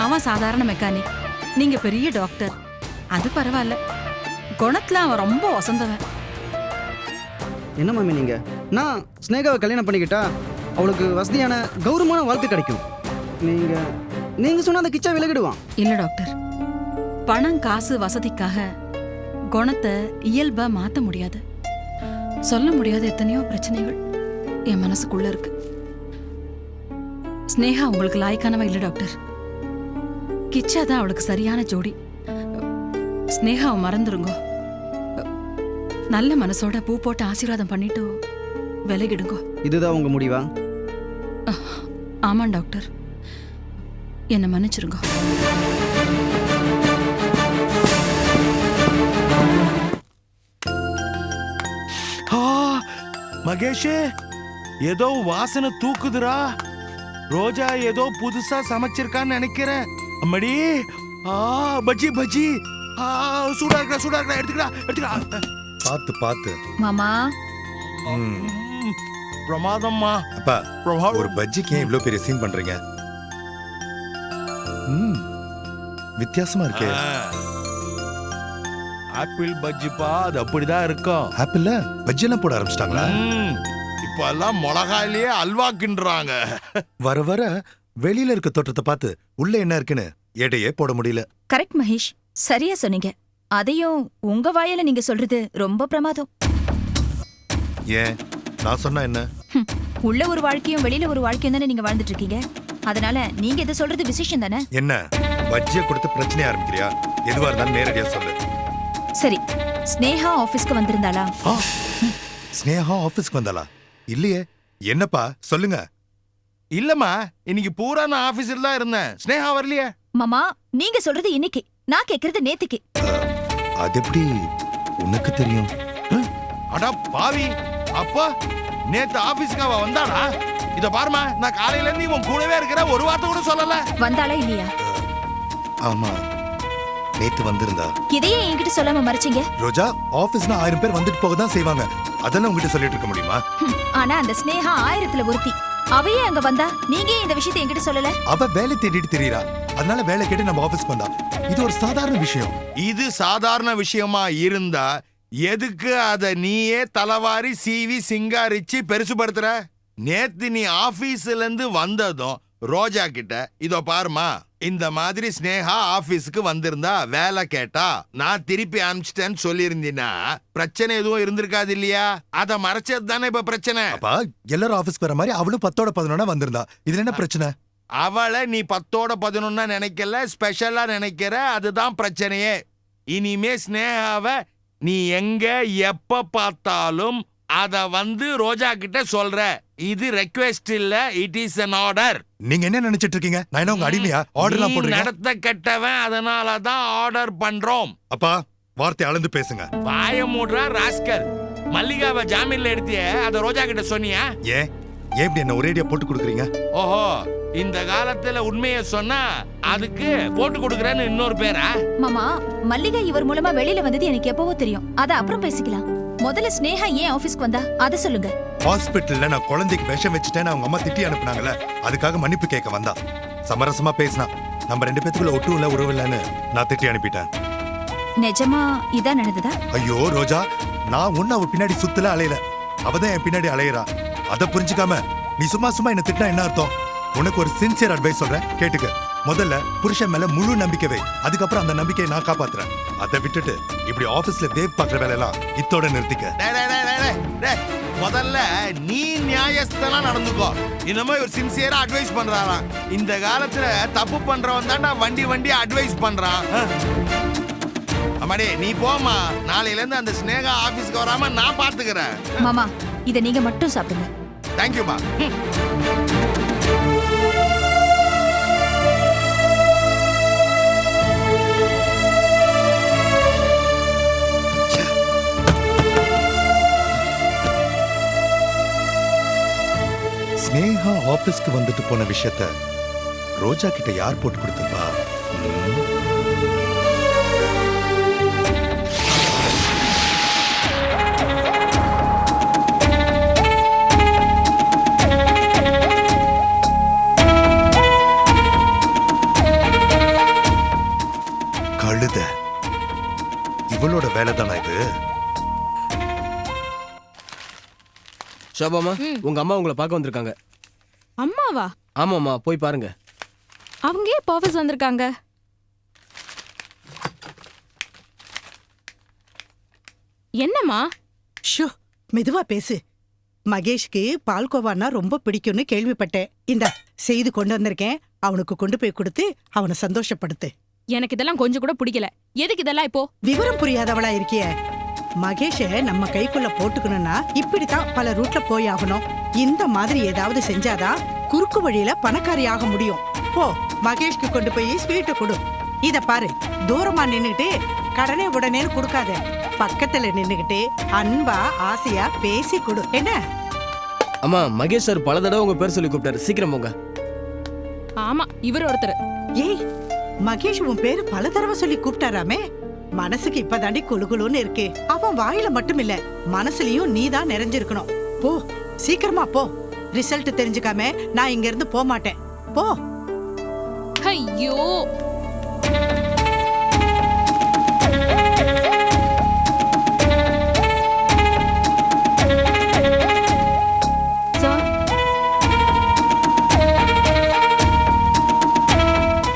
[SPEAKER 3] அவன் சாதாரண மெக்கானிக், நீங்க பெரிய டாக்டர். அது பரவாயில்ல, குணத்துல அவன் ரொம்ப வசந்தவன்.
[SPEAKER 1] என்ன மாமி நீங்க? நான் ஸ்னேகாவை கல்யாணம் பண்ணிக்கிட்டா அவளுக்கு வசதியான கௌரவமான வாழ்க்கை கிடைக்கும். நீங்க சொன்ன அந்த கிச்சா விலகிடுவான்.
[SPEAKER 3] இல்ல டாக்டர், பணம் காசு வசதிக்காக குணத்தை இயல்பா மாத்த முடியாது. சொல்ல முடியாத எத்தனையோ பிரச்சனைகள் என் மனசுக்குள்ள இருக்கு. ஸ்னேகா உங்களுக்கு லாய்க்கானவா இல்ல டாக்டர். கிச்சா தான் அவளுக்கு சரியான ஜோடி. ஸ்னேகாவை மறந்துருங்க. நல்ல மனசோட பூ போட்டு ஆசீர்வாதம் பண்ணிட்டு விலகிடுங்க.
[SPEAKER 1] இதுதான் உங்க முடிவா?
[SPEAKER 3] ஆமாம் டாக்டர், என்னை மன்னிச்சிருங்க.
[SPEAKER 13] மகேஷ், ஏதோ வாசனை தூக்குதுடா. ரோஜா ஏதோ புதுசா சமைச்சிருக்கான்னு நினைக்கிறேன். அம்மாடி, பஜ்ஜி பஜ்ஜி. சூடா இருக்கா, எடுத்துக்கடா.
[SPEAKER 5] பார்த்து பார்த்து.
[SPEAKER 10] மாமா
[SPEAKER 13] பிரமாதம்மா.
[SPEAKER 5] அப்பா, ஒரு பஜ்ஜிக்கு ஏன் இவ்ளோ பெரிய சீன் பண்றீங்க? வித்தியாசமா இருக்கு.
[SPEAKER 13] ஆப்பிள் பஜ்ஜிப்பா, அது அப்படிதான் இருக்கும்.
[SPEAKER 5] ஆப்பிள்ல பஜ்ஜி எல்லாம் போட ஆரம்பிச்சிட்டாங்களா?
[SPEAKER 13] இப்ப எல்லாம் மிளகாயிலேயே அல்வா கிண்டுறாங்க.
[SPEAKER 5] வர வர வெளியில இருக்க தோற்றத்தை பார்த்து உள்ள என்ன இருக்குன்னு எடையே போட முடியல.
[SPEAKER 10] கரெக்ட் மகேஷ், சரியா சொன்னீங்க. அதையும் உங்க வாயில நீங்க சொல்றது ரொம்ப பிரமாதம்.
[SPEAKER 5] ஏன் நான் சொன்னா என்ன?
[SPEAKER 10] உள்ள ஒரு வாழ்க்கையும் வெளியில ஒரு வாழ்க்கையும் தானே நீங்க வாழ்ந்துட்டு இருக்கீங்க. அதனால நீங்க இதை சொல்றது விசேஷம் தானே.
[SPEAKER 5] என்ன பஜ்ஜியை கொடுத்து பிரச்சனை ஆரம்பிக்கிறியா? எதுவா இருந்தாலும் நேரடியா சொல்லு.
[SPEAKER 10] சரி, ஸ்னேகா ஆபீஸ்க்கு வந்திருந்தாளா?
[SPEAKER 5] ஸ்னேகா ஆபீஸ்க்கு வந்தாளா? இல்லையே. என்னப்பா சொல்லுங்க.
[SPEAKER 13] இல்லம்மா, இன்னைக்கு பூரா நான் ஆபீஸ்ல தான் இருந்தேன். ஸ்னேகா வரலையே.
[SPEAKER 10] மாமா, நீங்க சொல்றது இன்னைக்கு, நான் கேக்குறது நேத்துக்கு.
[SPEAKER 5] அது எப்படி உனக்கு தெரியும்?
[SPEAKER 13] அடா பாவி, அப்பா நேத்து ஆபீஸ்க்கு அவ வந்தாளா? இத பாருமா, நான் காலையில இருந்து உன் கூடவே இருக்கிற, ஒரு வார்த்தை கூட சொல்லல.
[SPEAKER 10] வந்தாளா இல்லையா?
[SPEAKER 5] ஆமா, நேத்து வந்திருந்தா.
[SPEAKER 10] இதையே என்கிட்ட சொல்லாம மறைச்சீங்க.
[SPEAKER 5] ரோஜா, ஆபீஸ்னா 1000 பேர் வந்துட்டு போக தான் செய்வாங்க. அதெல்லாம் உங்ககிட்ட சொல்லிட்டு இருக்க முடியுமா?
[SPEAKER 10] ஆனா அந்த ஸ்னேகா 1000ல ஒருத்தி. அவையே அங்க வந்தா, நீங்க இந்த விஷயத்தை என்கிட்ட சொல்லல.
[SPEAKER 5] அவ வேலை தேடிட்டு தெரியறா, அதனால வேலை கேட்டு நம்ம ஆபீஸ்க்கு வந்தா. இது ஒரு சாதாரண விஷயம்.
[SPEAKER 13] இது சாதாரண விஷயமா இருந்தா எதுக்கு அத நீயே தலவாரி சீவி சிங்காரிச்சு பெருசுபடுத்துற? நேத்து நீ ஆபீஸ்ல இருந்து வந்ததும் ரோஜா கிட்ட, இதோ பாருமா, இந்த மாதிரி ஸ்னேகா ஆபீஸ்க்கு வந்திருந்தா வேலை கேட்டா நான் திருப்பி அனுப்பிச்சிட்டேன்னு சொல்லியிருந்தீன்னா பிரச்சனை எதுவும் இருந்திருக்காது இல்லையா? அத மறைச்சது தானே இப்ப பிரச்சனை.
[SPEAKER 5] அப்பா, எல்லாரும் ஆபீஸ்க்கு வர மாதிரி அவளும் 10ஓட 11 வந்திருந்தா. இதுல என்ன பிரச்சனை?
[SPEAKER 13] அவளை நீ 10ஓட 11 நினைக்கல, ஸ்பெஷலா நினைக்கிற. அதுதான் பிரச்சனையே. இனிமே ஸ்னேகாவை நீ எங்க எப்ப பார்த்தாலும் அத வந்து ரோஜா கிட்ட சொல்ற. இது ரெக்வெஸ்ட் இல்ல, இட் இஸ் an ஆர்டர்.
[SPEAKER 5] நீங்க என்ன நினைச்சிட்டு இருக்கீங்க? நான் என்ன உங்க அடிமையா? ஆர்டர்லாம் போடுறீங்க?
[SPEAKER 13] நடத்த கெட்டவன், அதனால தான் ஆர்டர் பண்றோம்.
[SPEAKER 5] அப்பா, வார்த்தை அளந்து பேசுங்க.
[SPEAKER 13] வாய மூடுறா ராஸ்கல். மல்லிகாவை ஜாமீன்ல எடுத்தியே, அத ரோஜா கிட்ட சொன்னியா?
[SPEAKER 5] ஏன் இப்படி என்ன ஒரேடியா போட்டு கொடுக்குறீங்க?
[SPEAKER 13] ஓஹோ, இந்த காலத்துல உண்மையை சொன்னா அதுக்கு போட்டு கொடுக்கறேன்னு இன்னொரு பேரா?
[SPEAKER 10] மாமா, மல்லிகா இவர் மூலமா வெளியில வந்தது எனக்கு எப்பவோ தெரியும். அத அப்புறம் பேசிக்கலாம். முதல்ல ஸ்னேகா ஏன் ஆபீஸ்க்கு வந்தா அத சொல்லுங்க.
[SPEAKER 5] ஹாஸ்பிட்டல்ல நான் குழந்தைக்கு விஷம் வச்சுட்டேன்னு அவங்க அம்மா திட்டி அனுப்புனாங்கல்ல, அதுக்காக மன்னிப்பு கேட்க வந்தா. சமரசமா பேசினா. நம்ம 2 பேத்துக்குள்ள ஒட்டும் இல்ல, உறவு இல்லன்னு நான் திட்டி அனுப்பிட்டேன்.
[SPEAKER 10] நிஜமா இதான் நடந்ததா?
[SPEAKER 5] ஐயோ ரோஜா, நான் ஒண்ணு அவ பின்னாடி சுத்தல அலையல, அவதான் என் பின்னாடி அலையறா. அத புரிஞ்சுக்காம நீ சும்மா என்ன திட்டினா என்ன அர்த்தம்? உனக்கு ஒரு சின்சியர் அட்வைஸ் சொல்றேன், கேட்டுக்க. முதல்ல புருஷன் மேல முழு நம்பிக்கை வை, அதுக்கப்புறம் அந்த நம்பிக்கையை நான் காப்பாத்துறேன். அதை விட்டுட்டு இப்படி ஆபீஸ்ல வேவ் பாக்குற வேலையெல்லாம் இத்தோட நிறுத்திக்க.
[SPEAKER 13] முதல்ல நீ நியாயஸ்தனா நடந்துக்கோ. இந்த மாதிரி ஒரு சின்சியரா அட்வைஸ் பண்றாராம். இந்த காலத்துல தப்பு பண்றவன் தான்டா வண்டி அட்வைஸ் பண்றான். அம்மாடி, நீ போமா. நாளையில இருந்து அந்த ஸ்னேகா ஆபீஸ்க்கு வராம நான் பாத்துக்கிறேன்.
[SPEAKER 10] மாமா, இத நீங்க மட்டும் சாப்பிடுங்க.
[SPEAKER 13] தேங்க்யூமா.
[SPEAKER 5] ஸ்னேகா ஆபீஸ்க்கு வந்துட்டு போன விஷயத்த ரோஜா கிட்ட யார் போட்டு கொடுத்துப்பா? கழுத. இவளோட வேலை தானா இது?
[SPEAKER 14] ஷோபாமா, உங்க அம்மா உங்களை பார்க்க வந்திருக்காங்க.
[SPEAKER 11] அம்மாவா?
[SPEAKER 14] ஆமாம்மா, போய் பாருங்க.
[SPEAKER 11] அவங்க ஏன் ஆபீஸ் வந்திருக்காங்க? என்னம்மா?
[SPEAKER 8] ஷோ, மெதுவா பேசு. மகேஷ்க்கு பால்கோவானா ரொம்ப பிடிக்கும்னு கேள்விப்பட்டேன். இந்த செய்து கொண்டு வந்திருக்கேன், அவனுக்கு கொண்டு போய் கொடுத்து அவனை சந்தோஷப்படுத்து.
[SPEAKER 11] எனக்கு இதெல்லாம் கொஞ்சம் கூட பிடிக்கல. எதுக்கு இதெல்லாம் இப்போ?
[SPEAKER 8] விவரம் புரியாதவளா இருக்கிய. மகேஷ நம்ம கைக்குள்ள போட்டுக்கணும்னா இப்படித்தான் பல ரூட்ல போய் ஆகணும். இந்த மாதிரி ஏதாவது செஞ்சாதான் குறுக்கு வழியில பணக்காரி ஆக முடியும். போ, மகேஷ்க்கு கொண்டு போய் ஸ்வீட்டை கொடு. இத பாரு, தூரமா நின்னுட்டு கடனே உடனே கொடுக்காத. பக்கத்துல நின்னுகிட்டு அன்பா ஆசையா பேசி கொடு என்ன.
[SPEAKER 14] அம்மா மகேஷ் சார் பல தடவை உங்க பேர் சொல்லி கூப்பிட்டாரு, சீக்கிரம் போங்க.
[SPEAKER 11] ஆமா இவர் ஒருத்தர்.
[SPEAKER 8] ஏய் மகேஷ் உன் பேரு பல தடவை சொல்லி கூப்பிட்டாராமே. மனசுக்கு இப்பதாண்டி குளுகுளுன்னு இருக்கு. அவன் வாயில மட்டும் இல்ல மனசுலயும் நீதான் நிறைஞ்சிருக்கணும். போ சீக்கிரமா போ. ரிசல்ட் தெரிஞ்சுக்காம நான் இங்க இருந்து போக மாட்டேன். போ.
[SPEAKER 11] ஐயோ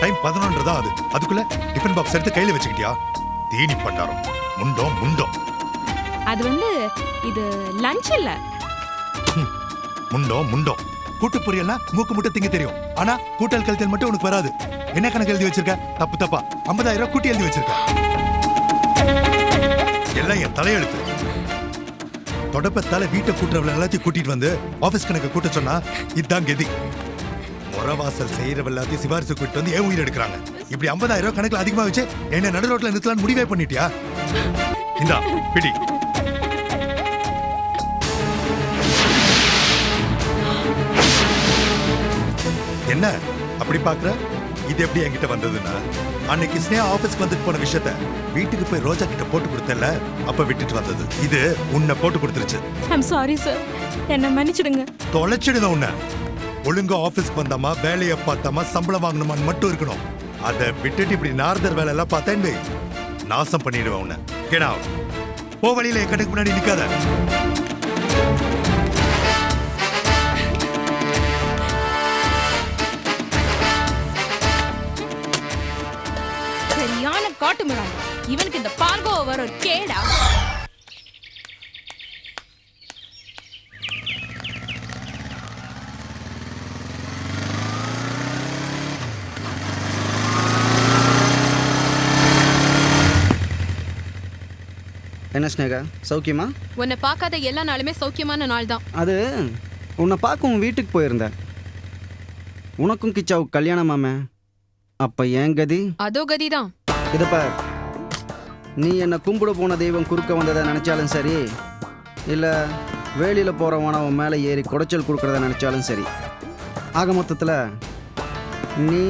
[SPEAKER 5] டைம் 11 தான் அது. அதுக்குள்ள டிஃபன் பாக்ஸ் எடுத்து கையில வச்சுக்கிட்டியா? தீனி பண்டாரம் முண்டோம் முண்டோம்.
[SPEAKER 11] அது வந்து இது லஞ்ச் இல்ல.
[SPEAKER 5] முண்டோம் முண்டோம். கூட்டு பொரியல்னா மூக்கு முட்டை திங்க தெரியும். ஆனா கூட்டல் கழுத்தல் மட்டும் உனக்கு வராது. என்ன கணக்கு எழுதி வச்சிருக்க? தப்பு தப்பா 50,000 கூட்டி எழுதி வச்சிருக்க. எல்லாம் என் தலையெழுத்து. தொடப்பத்தால வீட்டை கூட்டுறவள எல்லாத்தையும் கூட்டிட்டு வந்து ஆபீஸ் கணக்கு கூட்ட சொன்னா இதுதான் கெதி. முறவாசல் செய்யறவ எல்லாத்தையும் சிபாரிசு கூட்டிட்டு வந்து ஏன் உயிர் எடுக்கிறாங்க. இப்படி 50,000 கணக்குல அதிகமா வச்சு என்ன நடு ரோட்ல நிறுத்தலான்னு முடிவே பண்ணிட்டியா? இந்தா பிடி. என்ன அப்படி பாக்குற? இது எப்படி என்கிட்ட வந்ததுன்னா, அன்னைக்கு ஸ்னேகா ஆபீஸ்க்கு வந்துட்டு போன விஷயத்த வீட்டுக்கு போய் ரோஜா கிட்ட போட்டு கொடுத்தல, அப்ப விட்டுட்டு வந்தது. இது உன்னை போட்டு கொடுத்துருச்சு.
[SPEAKER 11] ஐம் சாரி சார், என்ன மன்னிச்சிடுங்க.
[SPEAKER 5] தொலைச்சிடுங்க உன்னை. ஒழுங்கா ஆபீஸ்க்கு வந்தாமா, வேலையை பார்த்தாமா, சம்பளம் வாங்கணுமான்னு மட்டும் இருக்கணும். அதை விட்டுட்டு இப்படி நார்தர் வேலை எல்லாம் பார்த்தேன்னு நாசம் பண்ணிடுவேன் உன்னை. Get out. போ, வழியில என் கடைக்கு முன்னாடி நிக்காத.
[SPEAKER 11] சரியான காட்டு மிராண்டி. இவனுக்கு இந்த பார்கோ வர ஒரு கேடா.
[SPEAKER 1] என்ன ஸ்னேகா, சௌக்கியமா?
[SPEAKER 4] உன்னை பார்க்காத எல்லா நாளுமே சௌக்கியமான நாள் தான்.
[SPEAKER 1] அது உன்னை பார்க்க உன் வீட்டுக்கு போயிருந்தேன். உனக்கும் கிச்சாவுக்கு கல்யாணமாமே. அப்போ ஏன் கதி?
[SPEAKER 4] அதோ கதிதான்.
[SPEAKER 1] இதை பார், நீ என்னை கும்பிட போன தெய்வம் குறுக்க வந்ததை நினச்சாலும் சரி, இல்லை வேலியில் போகிறவனவன் மேலே ஏறி குடைச்சல் கொடுக்குறத நினச்சாலும் சரி, ஆக மொத்தத்தில் நீ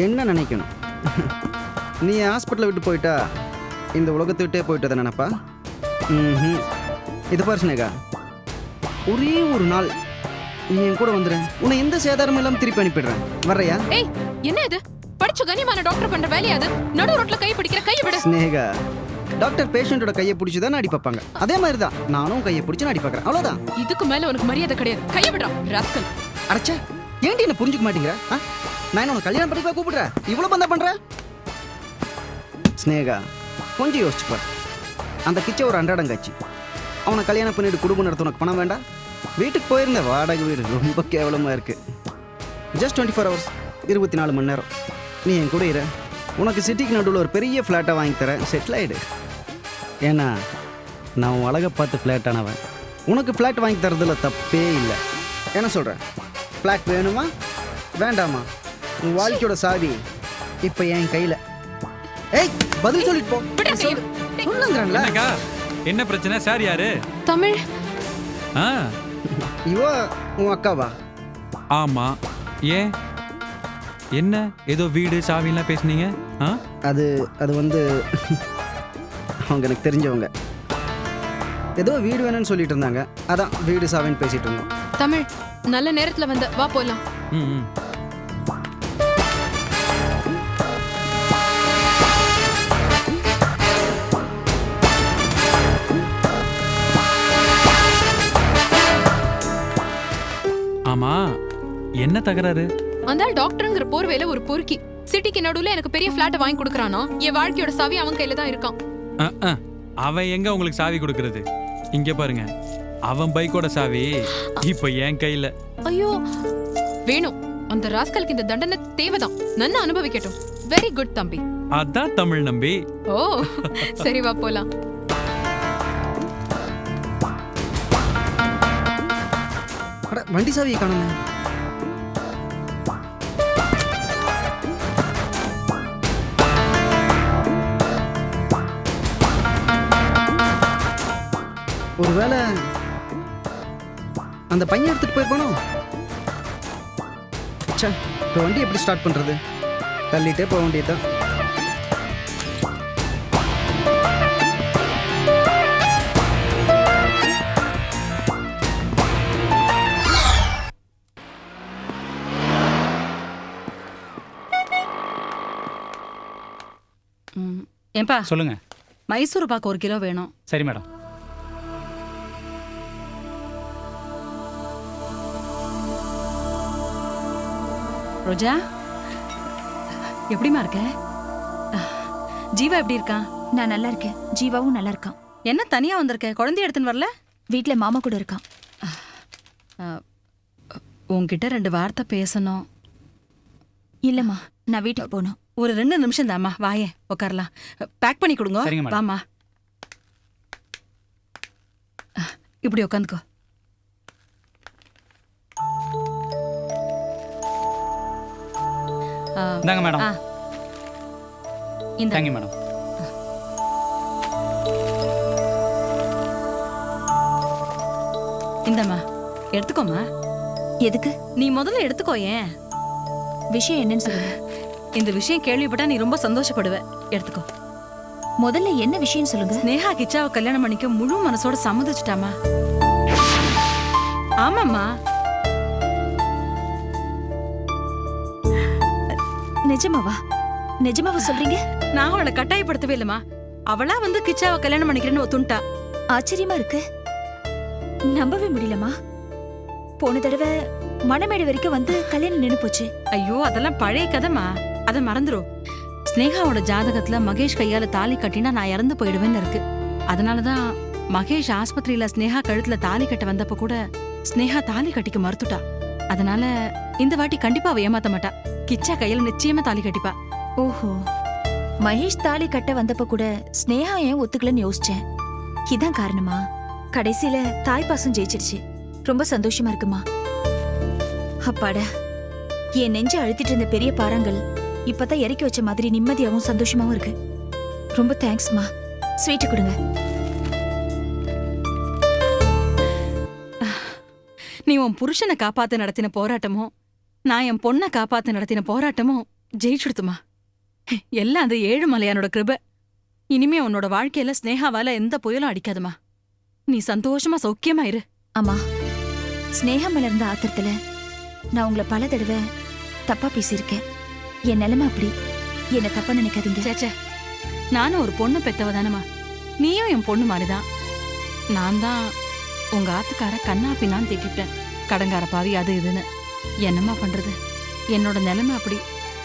[SPEAKER 1] என்ன நினைக்கணும்? நீ ஹாஸ்பிட்டலை விட்டு போயிட்டா இந்த உலகத்தை விட்டே போயிட்டதை நினைப்பா? இது பார் ஸ்னேகா, ஒரே ஒரு நாள் நீ என் கூட வந்துடு. உன்னை எந்த சேதாரமும் இல்லாமல் திருப்பி அனுப்பிடுறேன். வர்றையா?
[SPEAKER 4] ஏய் என்ன இது? படிச்ச கனிமான டாக்டர் பண்ற வேலையா அது? நடு ரோட்ல கை பிடிக்கிற, கையை விடு.
[SPEAKER 1] ஸ்னேகா, டாக்டர் பேஷண்டோட கையை பிடிச்சி தான் அடி பார்ப்பாங்க. அதே மாதிரி தான் நானும் கையை பிடிச்சி அடி பார்க்குறேன். அவ்வளோதான்.
[SPEAKER 4] இதுக்கு மேல உனக்கு மரியாதை கிடையாது. கையை விடுறா ராஸ்கல்.
[SPEAKER 1] அரைச்சா ஏன்டி என்ன புரிஞ்சுக்க மாட்டேங்கிற? நான் என்ன உனக்கு கல்யாணம் பண்ணிப்பா கூப்பிடுறேன், இவ்வளோ பந்தா பண்ற? ஸ்னேகா, கொஞ்சம் யோசிச்சுப்பார். அந்த கிச்ச ஒரு அன்றாடங்காச்சு. அவனை கல்யாணம் பண்ணிட்டு குடும்பம் நடத்த உனக்கு பணம் வேண்டாம்? வீட்டுக்கு போயிருந்த வாடகை வீடு ரொம்ப கேவலமாக இருக்குது. ஜஸ்ட் 24 hours, 24 மணி நேரம் நீ என் கூட இரு. உனக்கு சிட்டிக்கு நடுவில் ஒரு பெரிய ஃப்ளாட்டை வாங்கி தரேன், செட்டில் ஆகிடு. ஏன்னா நான் உன் அழகை பார்த்து ஃப்ளாட் ஆனவன். உனக்கு ஃப்ளாட் வாங்கி தரதில் தப்பே இல்லை. என்ன சொல்கிறேன்? ஃப்ளாட் வேணுமா வேண்டாமா? உன் வாழ்க்கையோட சாவி இப்போ என் கையில். ஏய், பதில் சொல்லிட்டு போ. சொல்லுங்கிறாங்களா?
[SPEAKER 2] என்ன பிரச்சனை? சார் யாரு?
[SPEAKER 4] தமிழ்.
[SPEAKER 1] இவ உன் அக்காவா?
[SPEAKER 2] ஆமா. ஏன் என்ன ஏதோ வீடு சாவிலாம் பேசுனீங்க?
[SPEAKER 1] அது அது வந்து அவங்க எனக்கு தெரிஞ்சவங்க. ஏதோ வீடு வேணும்னு சொல்லிட்டு இருந்தாங்க. அதான் வீடு சாவின்னு பேசிட்டு இருந்தோம்.
[SPEAKER 4] தமிழ், நல்ல நேரத்துல வந்த, வா போலாம்.
[SPEAKER 2] ஆமா, என்ன தகராறு?
[SPEAKER 4] அந்த டாக்டர்ங்கிற போர்வையில ஒரு பொறுக்கி சிட்டிக்கு நடுவுல எனக்கு பெரிய ஃபிளாட் வாங்கி கொடுக்கறானா? என் வாழ்க்கையோட சாவி அவன் கையில தான் இருக்கான்.
[SPEAKER 2] அவன் எங்க உங்களுக்கு சாவி கொடுக்கறது? இங்க பாருங்க, அவன் பைக்கோட சாவி இப்ப என் கையில.
[SPEAKER 4] ஐயோ வேணும், அந்த ராஸ்கலுக்கு இந்த தண்டனை தேவைதான். நன்னா அனுபவிக்கட்டும். வெரி குட் தம்பி.
[SPEAKER 2] அதான் தமிழ் நம்பி.
[SPEAKER 4] ஓ சரி, வா போலாம்.
[SPEAKER 1] வண்டி சாவியை காணுமே. ஒருவேளை அந்த பையன் எடுத்துட்டு போயிருப்பானோ? ச்சே, இப்போ வண்டி எப்படி ஸ்டார்ட் பண்றது? தள்ளிட்டே போக வேண்டியதுதான்.
[SPEAKER 3] ஏன்பா
[SPEAKER 2] சொல்லுங்க.
[SPEAKER 3] மைசூர் பாக்கு 1 கிலோ வேணும்.
[SPEAKER 2] சரி மேடம்.
[SPEAKER 3] ரோஜா எப்படிமா இருக்க? ஜீவா எப்படி இருக்கான்?
[SPEAKER 10] நான் நல்லா இருக்கேன், ஜீவாவும் நல்லா இருக்கான்.
[SPEAKER 3] என்ன தனியா வந்திருக்க? குழந்தைய எடுத்துன்னு வரல?
[SPEAKER 10] வீட்ல மாமா கூட இருக்கான்.
[SPEAKER 3] உன்கிட்ட 2 வார்த்தை பேசணும்.
[SPEAKER 10] இல்லம்மா, நான் வீட்டுக்கு போகணும்.
[SPEAKER 3] ஒரு 2 நிமிஷம் தாம்மா, வாயே உட்காரலாம். பேக் பண்ணி கொடுங்க.
[SPEAKER 2] சரிங்க மேடம்.
[SPEAKER 3] வாமா, இப்படி உட்காந்துக்கோ.
[SPEAKER 2] இந்தாங்க மேடம்.
[SPEAKER 3] இந்த
[SPEAKER 2] தேங்க்யூ மேடம்.
[SPEAKER 3] இந்தம்மா எடுத்துக்கோமா.
[SPEAKER 10] எதுக்கு?
[SPEAKER 3] நீ முதல்ல எடுத்துக்கோ. ஏன்?
[SPEAKER 10] விஷயம் என்னன்னு சொல்லுங்க.
[SPEAKER 3] இந்த விஷயம் கேள்விப்பட்டா நீ ரொம்ப சந்தோஷப்படுவ. எடுத்துக்கோ.
[SPEAKER 10] முதல்ல என்ன விஷயம் சொல்லுங்க.
[SPEAKER 3] ஸ்னேகா கிச்சாவை கல்யாணம் பண்ணிக்க முழு மனசோட சம்மதிச்சுட்டாமா. ஆமாம்மா.
[SPEAKER 10] நிஜமாவா? நிஜமாவா சொல்றீங்க?
[SPEAKER 3] நான் அவளை கட்டாயப்படுத்தவே இல்லம்மா. அவளா வந்து கிச்சாவை கல்யாணம் பண்ணிக்கிறேன்னு ஒத்துண்டா.
[SPEAKER 10] ஆச்சரியமா இருக்கு, நம்பவே முடியலமா. போன தடவை மணமேடு வரைக்கும் வந்து கல்யாணம் நின்னு போச்சு.
[SPEAKER 3] ஐயோ, அதெல்லாம் பழைய கதைமா. அதை மறந்துரும். ஸ்னேகாவோட ஜாதகத்துல மகேஷ் கையால தாலி கட்டினா நான் இறந்து போயிடுவேன்னு இருக்கு. அதனாலதான் மகேஷ் ஆஸ்பத்திரியில ஸ்னேகா கழுத்துல தாலி கட்ட வந்தப்ப கூட ஸ்னேகா தாலி கட்டிக்க மறுத்துட்டா. அதனால இந்த வாட்டி கண்டிப்பா அவ ஏமாத்த மாட்டா. கிச்சா கையில நிச்சயமா தாலி கட்டிப்பா.
[SPEAKER 10] ஓஹோ, மகேஷ் தாலி கட்ட வந்தப்ப கூட ஸ்னேகா ஏன் ஒத்துக்கலன்னு யோசிச்சேன். இதான் காரணமா? கடைசியில தாய் பாசம் ஜெயிச்சிருச்சு. ரொம்ப சந்தோஷமா இருக்குமா. அப்பாடா, என் நெஞ்சு அழுத்திட்டு இருந்த பெரிய பாறாங்கள் இப்பதான் இறக்கி வச்ச மாதிரி நிம்மதியாவும் சந்தோஷமாவும் இருக்கு. ரொம்ப தேங்க்ஸ்மா. ஸ்வீட் கொடுங்க.
[SPEAKER 3] நீ உன் புருஷனை காப்பாத்த நடத்தின போராட்டமும் நான் என் பொண்ணை காப்பாத்த நடத்தின போராட்டமும் ஜெயிச்சுடுத்துமா. எல்லாம் அந்த ஏழுமலையானோட கிருபை. இனிமே உன்னோட வாழ்க்கையில ஸ்னேகாவால எந்த புயலும் அடிக்காதுமா. நீ சந்தோஷமா சௌக்கியமா இரு.
[SPEAKER 10] அம்மா, ஸ்னேகம் மலர்ந்த ஆத்திரத்துல நான் உங்களை பல தடவை தப்பா பேசியிருக்கேன். என் நிலைமை அப்படி, என்ன தப்பா நினைக்காதீங்க.
[SPEAKER 3] சேச்சே, நானும் ஒரு பொண்ணு பெத்தவ தானமா. நீயும் என் பொண்ணு மாதிரிதான். நான் தான் உங்க ஆத்துக்கார கண்ணா பின்னான்னு திட்டிட்டேன். கடங்கார பாவி அது இதுன்னு. என்னம்மா பண்றது? என்னோட நிலைமை அப்படி.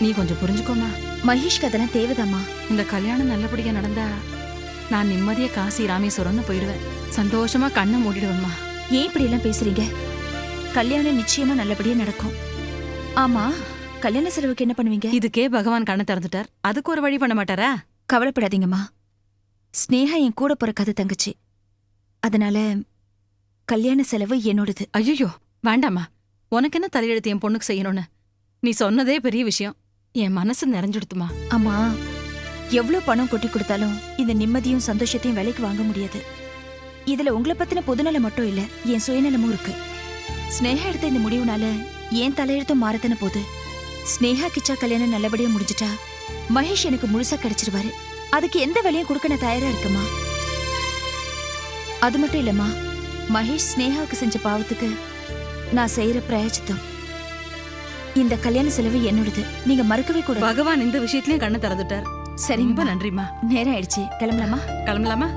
[SPEAKER 3] நீ கொஞ்சம் புரிஞ்சுக்கோமா.
[SPEAKER 10] மகேஷ்க்கு அதெல்லாம் தேவைதாம்மா.
[SPEAKER 3] இந்த கல்யாணம் நல்லபடியா நடந்தா நான் நிம்மதியா காசி ராமேஸ்வரம்னு போயிடுவேன். சந்தோஷமா கண்ணை மூடிடுவேம்மா.
[SPEAKER 10] ஏன் இப்படி எல்லாம் பேசுறீங்க? கல்யாணம் நிச்சயமா நல்லபடியா நடக்கும். ஆமா, கல்யாண செலவுக்கு என்ன பண்ணுவீங்க?
[SPEAKER 3] இதுக்கே பகவான் கண்ணை திறந்துட்டார். அதுக்கு ஒரு வழி பண்ண மாட்டாரா?
[SPEAKER 10] கவலைப்படாதீங்கம்மா. ஸ்னேகா என் கூட பிறக்காத தங்கச்சி. அதனால கல்யாண செலவு என்னோடது.
[SPEAKER 3] ஐயோ வேண்டாமா. உனக்கு என்ன தலையெழுத்து என் பொண்ணுக்கு செய்யணும்னு? நீ சொன்னதே பெரிய விஷயம். என் மனசு நிறைஞ்சுடுத்துமா.
[SPEAKER 10] அம்மா, எவ்வளவு பணம் கொட்டி கொடுத்தாலும் இந்த நிம்மதியும் சந்தோஷத்தையும் விலைக்கு வாங்க முடியாது. இதுல உங்களை பத்தின பொதுநலம் மட்டும் இல்ல, என் சுயநலமும் இருக்கு. ஸ்னேகா எடுத்த இந்த முடிவுனால ஏன் தலையெழுத்தும் மாறத்தான போகுது. ஸ்னேகா கிச்சா கல்யாணம் நல்லபடியா முடிஞ்சிட்டா மகேஷ் எனக்கு முழுசா கிடைச்சிருவாரு. அதுக்கு எந்த வேலையும் கொடுக்க நான் தயாரா இருக்கமா. அது மட்டும் இல்லம்மா, மகேஷ் ஸ்னேகாவுக்கு செஞ்ச பாவத்துக்கு நான் செய்யற பிரயோஜனம். இந்த கல்யாண செலவு என்னோடது, நீங்க மறக்கவே கூட.
[SPEAKER 3] பகவான் இந்த விஷயத்திலயும் கண்ணை திறந்துட்டார்.
[SPEAKER 10] சரி,
[SPEAKER 3] ரொம்ப நன்றிமா.
[SPEAKER 10] நேரம் ஆயிடுச்சு, கிளம்பலாமா?
[SPEAKER 3] கிளம்பலாமா?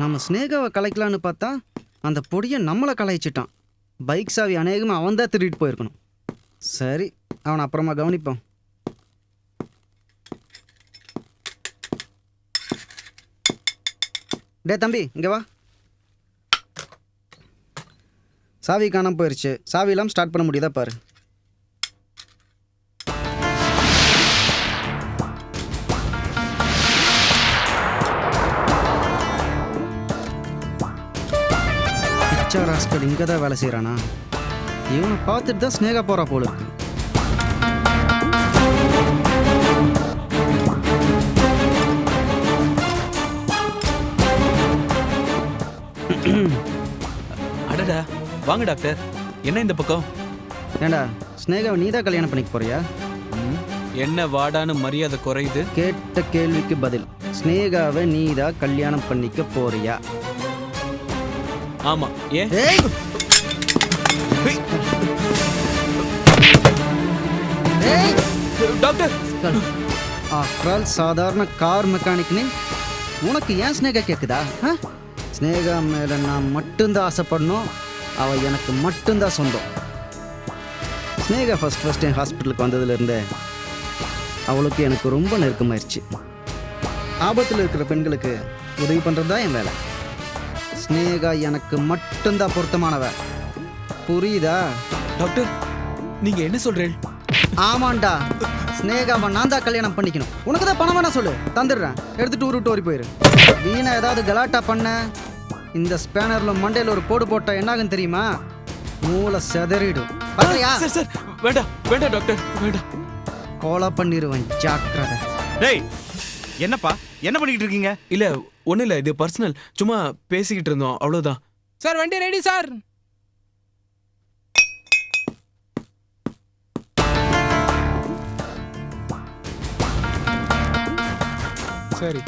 [SPEAKER 1] நம்ம ஸ்னேகாவை கலைக்கலான்னு பார்த்தா அந்த பொடியை நம்மளை கலாய்ச்சிட்டான். பைக் சாவி அநேகமாக அவன் தான் திருடிட்டு போயிருக்கணும். சரி, அவனை அப்புறமா கவனிப்போம். டே தம்பி, இங்கே வா. சாவி காணாமல் போயிடுச்சு. சாவி இல்லாமல் ஸ்டார்ட் பண்ண முடியுதா பாரு. கிச்சா ராஸ்கல் இங்கே தான் வேலை செய்கிறானா? இவனை பார்த்துட்டு தான் ஸ்னேகா போகிறா போல இருக்கு.
[SPEAKER 2] அடடா வாங்க டாக்டர், என்ன இந்த பக்கம்?
[SPEAKER 1] ஏண்டா ஸ்னேகாவை நீ தான் கல்யாணம் பண்ணிக்க போறியா?
[SPEAKER 2] என்ன வாடான்னு மரியாதை குறையுது?
[SPEAKER 1] கேட்ட கேள்விக்கு பதில். ஸ்னேகாவை நீ தான் கல்யாணம் பண்ணிக்க போறியா?
[SPEAKER 2] ஆமா. ஏன்? டாக்டர்,
[SPEAKER 1] ஆஃப்டர் ஆல் சாதாரண கார் மெக்கானிக்னு உனக்கு ஏன் ஸ்னேகா கேட்குதா? ஸ்னேகா மேலே நான் மட்டும்தான் ஆசைப்படணும், அவள் எனக்கு மட்டும்தான் சொந்தம். ஸ்னேகா ஃபர்ஸ்ட் என் ஹாஸ்பிட்டலுக்கு வந்ததுலேருந்தே அவளுக்கு எனக்கு ரொம்ப நெருக்கமாயிருச்சு. ஆபத்தில் இருக்கிற பெண்களுக்கு உதவி பண்ணுறது தான் என் வேலை. ஸ்னேகா எனக்கு மட்டும்தான் பொருத்தமானவ, புரியுதா?
[SPEAKER 2] டாக்டர் நீங்க என்ன சொல்றீங்க?
[SPEAKER 1] ஆமாண்டா, ஸ்னேகாவை நான் தான் கல்யாணம் பண்ணிக்கணும். உனக்கு தான் பணம் வேணா சொல்லு, தந்துடுறேன். எடுத்துட்டு ஊரு விட்டு ஓடி போயிரு. வீணா ஏதாவது கலாட்டா பண்ண இந்த ஸ்பேனரில் மண்டையில் ஒரு போடு போட்டா என்னாகும் தெரியுமா? மூளை செதறிடும். பார்க்கறியா?
[SPEAKER 2] சார் சார் வேண்டாம் வேண்டாம் டாக்டர் வேண்டாம்.
[SPEAKER 1] கோலா பண்ணிடுவேன், ஜாக்கிரதை.
[SPEAKER 15] டேய் என்னப்பா என்ன பண்ணிக்கிட்டு இருக்கீங்க?
[SPEAKER 2] இல்ல ஒன்றும் இல்லை, இது பர்சனல், சும்மா பேசிக்கிட்டு இருந்தோம் அவ்வளோதான்.
[SPEAKER 12] சார் வண்டி ரெடி சார். சரி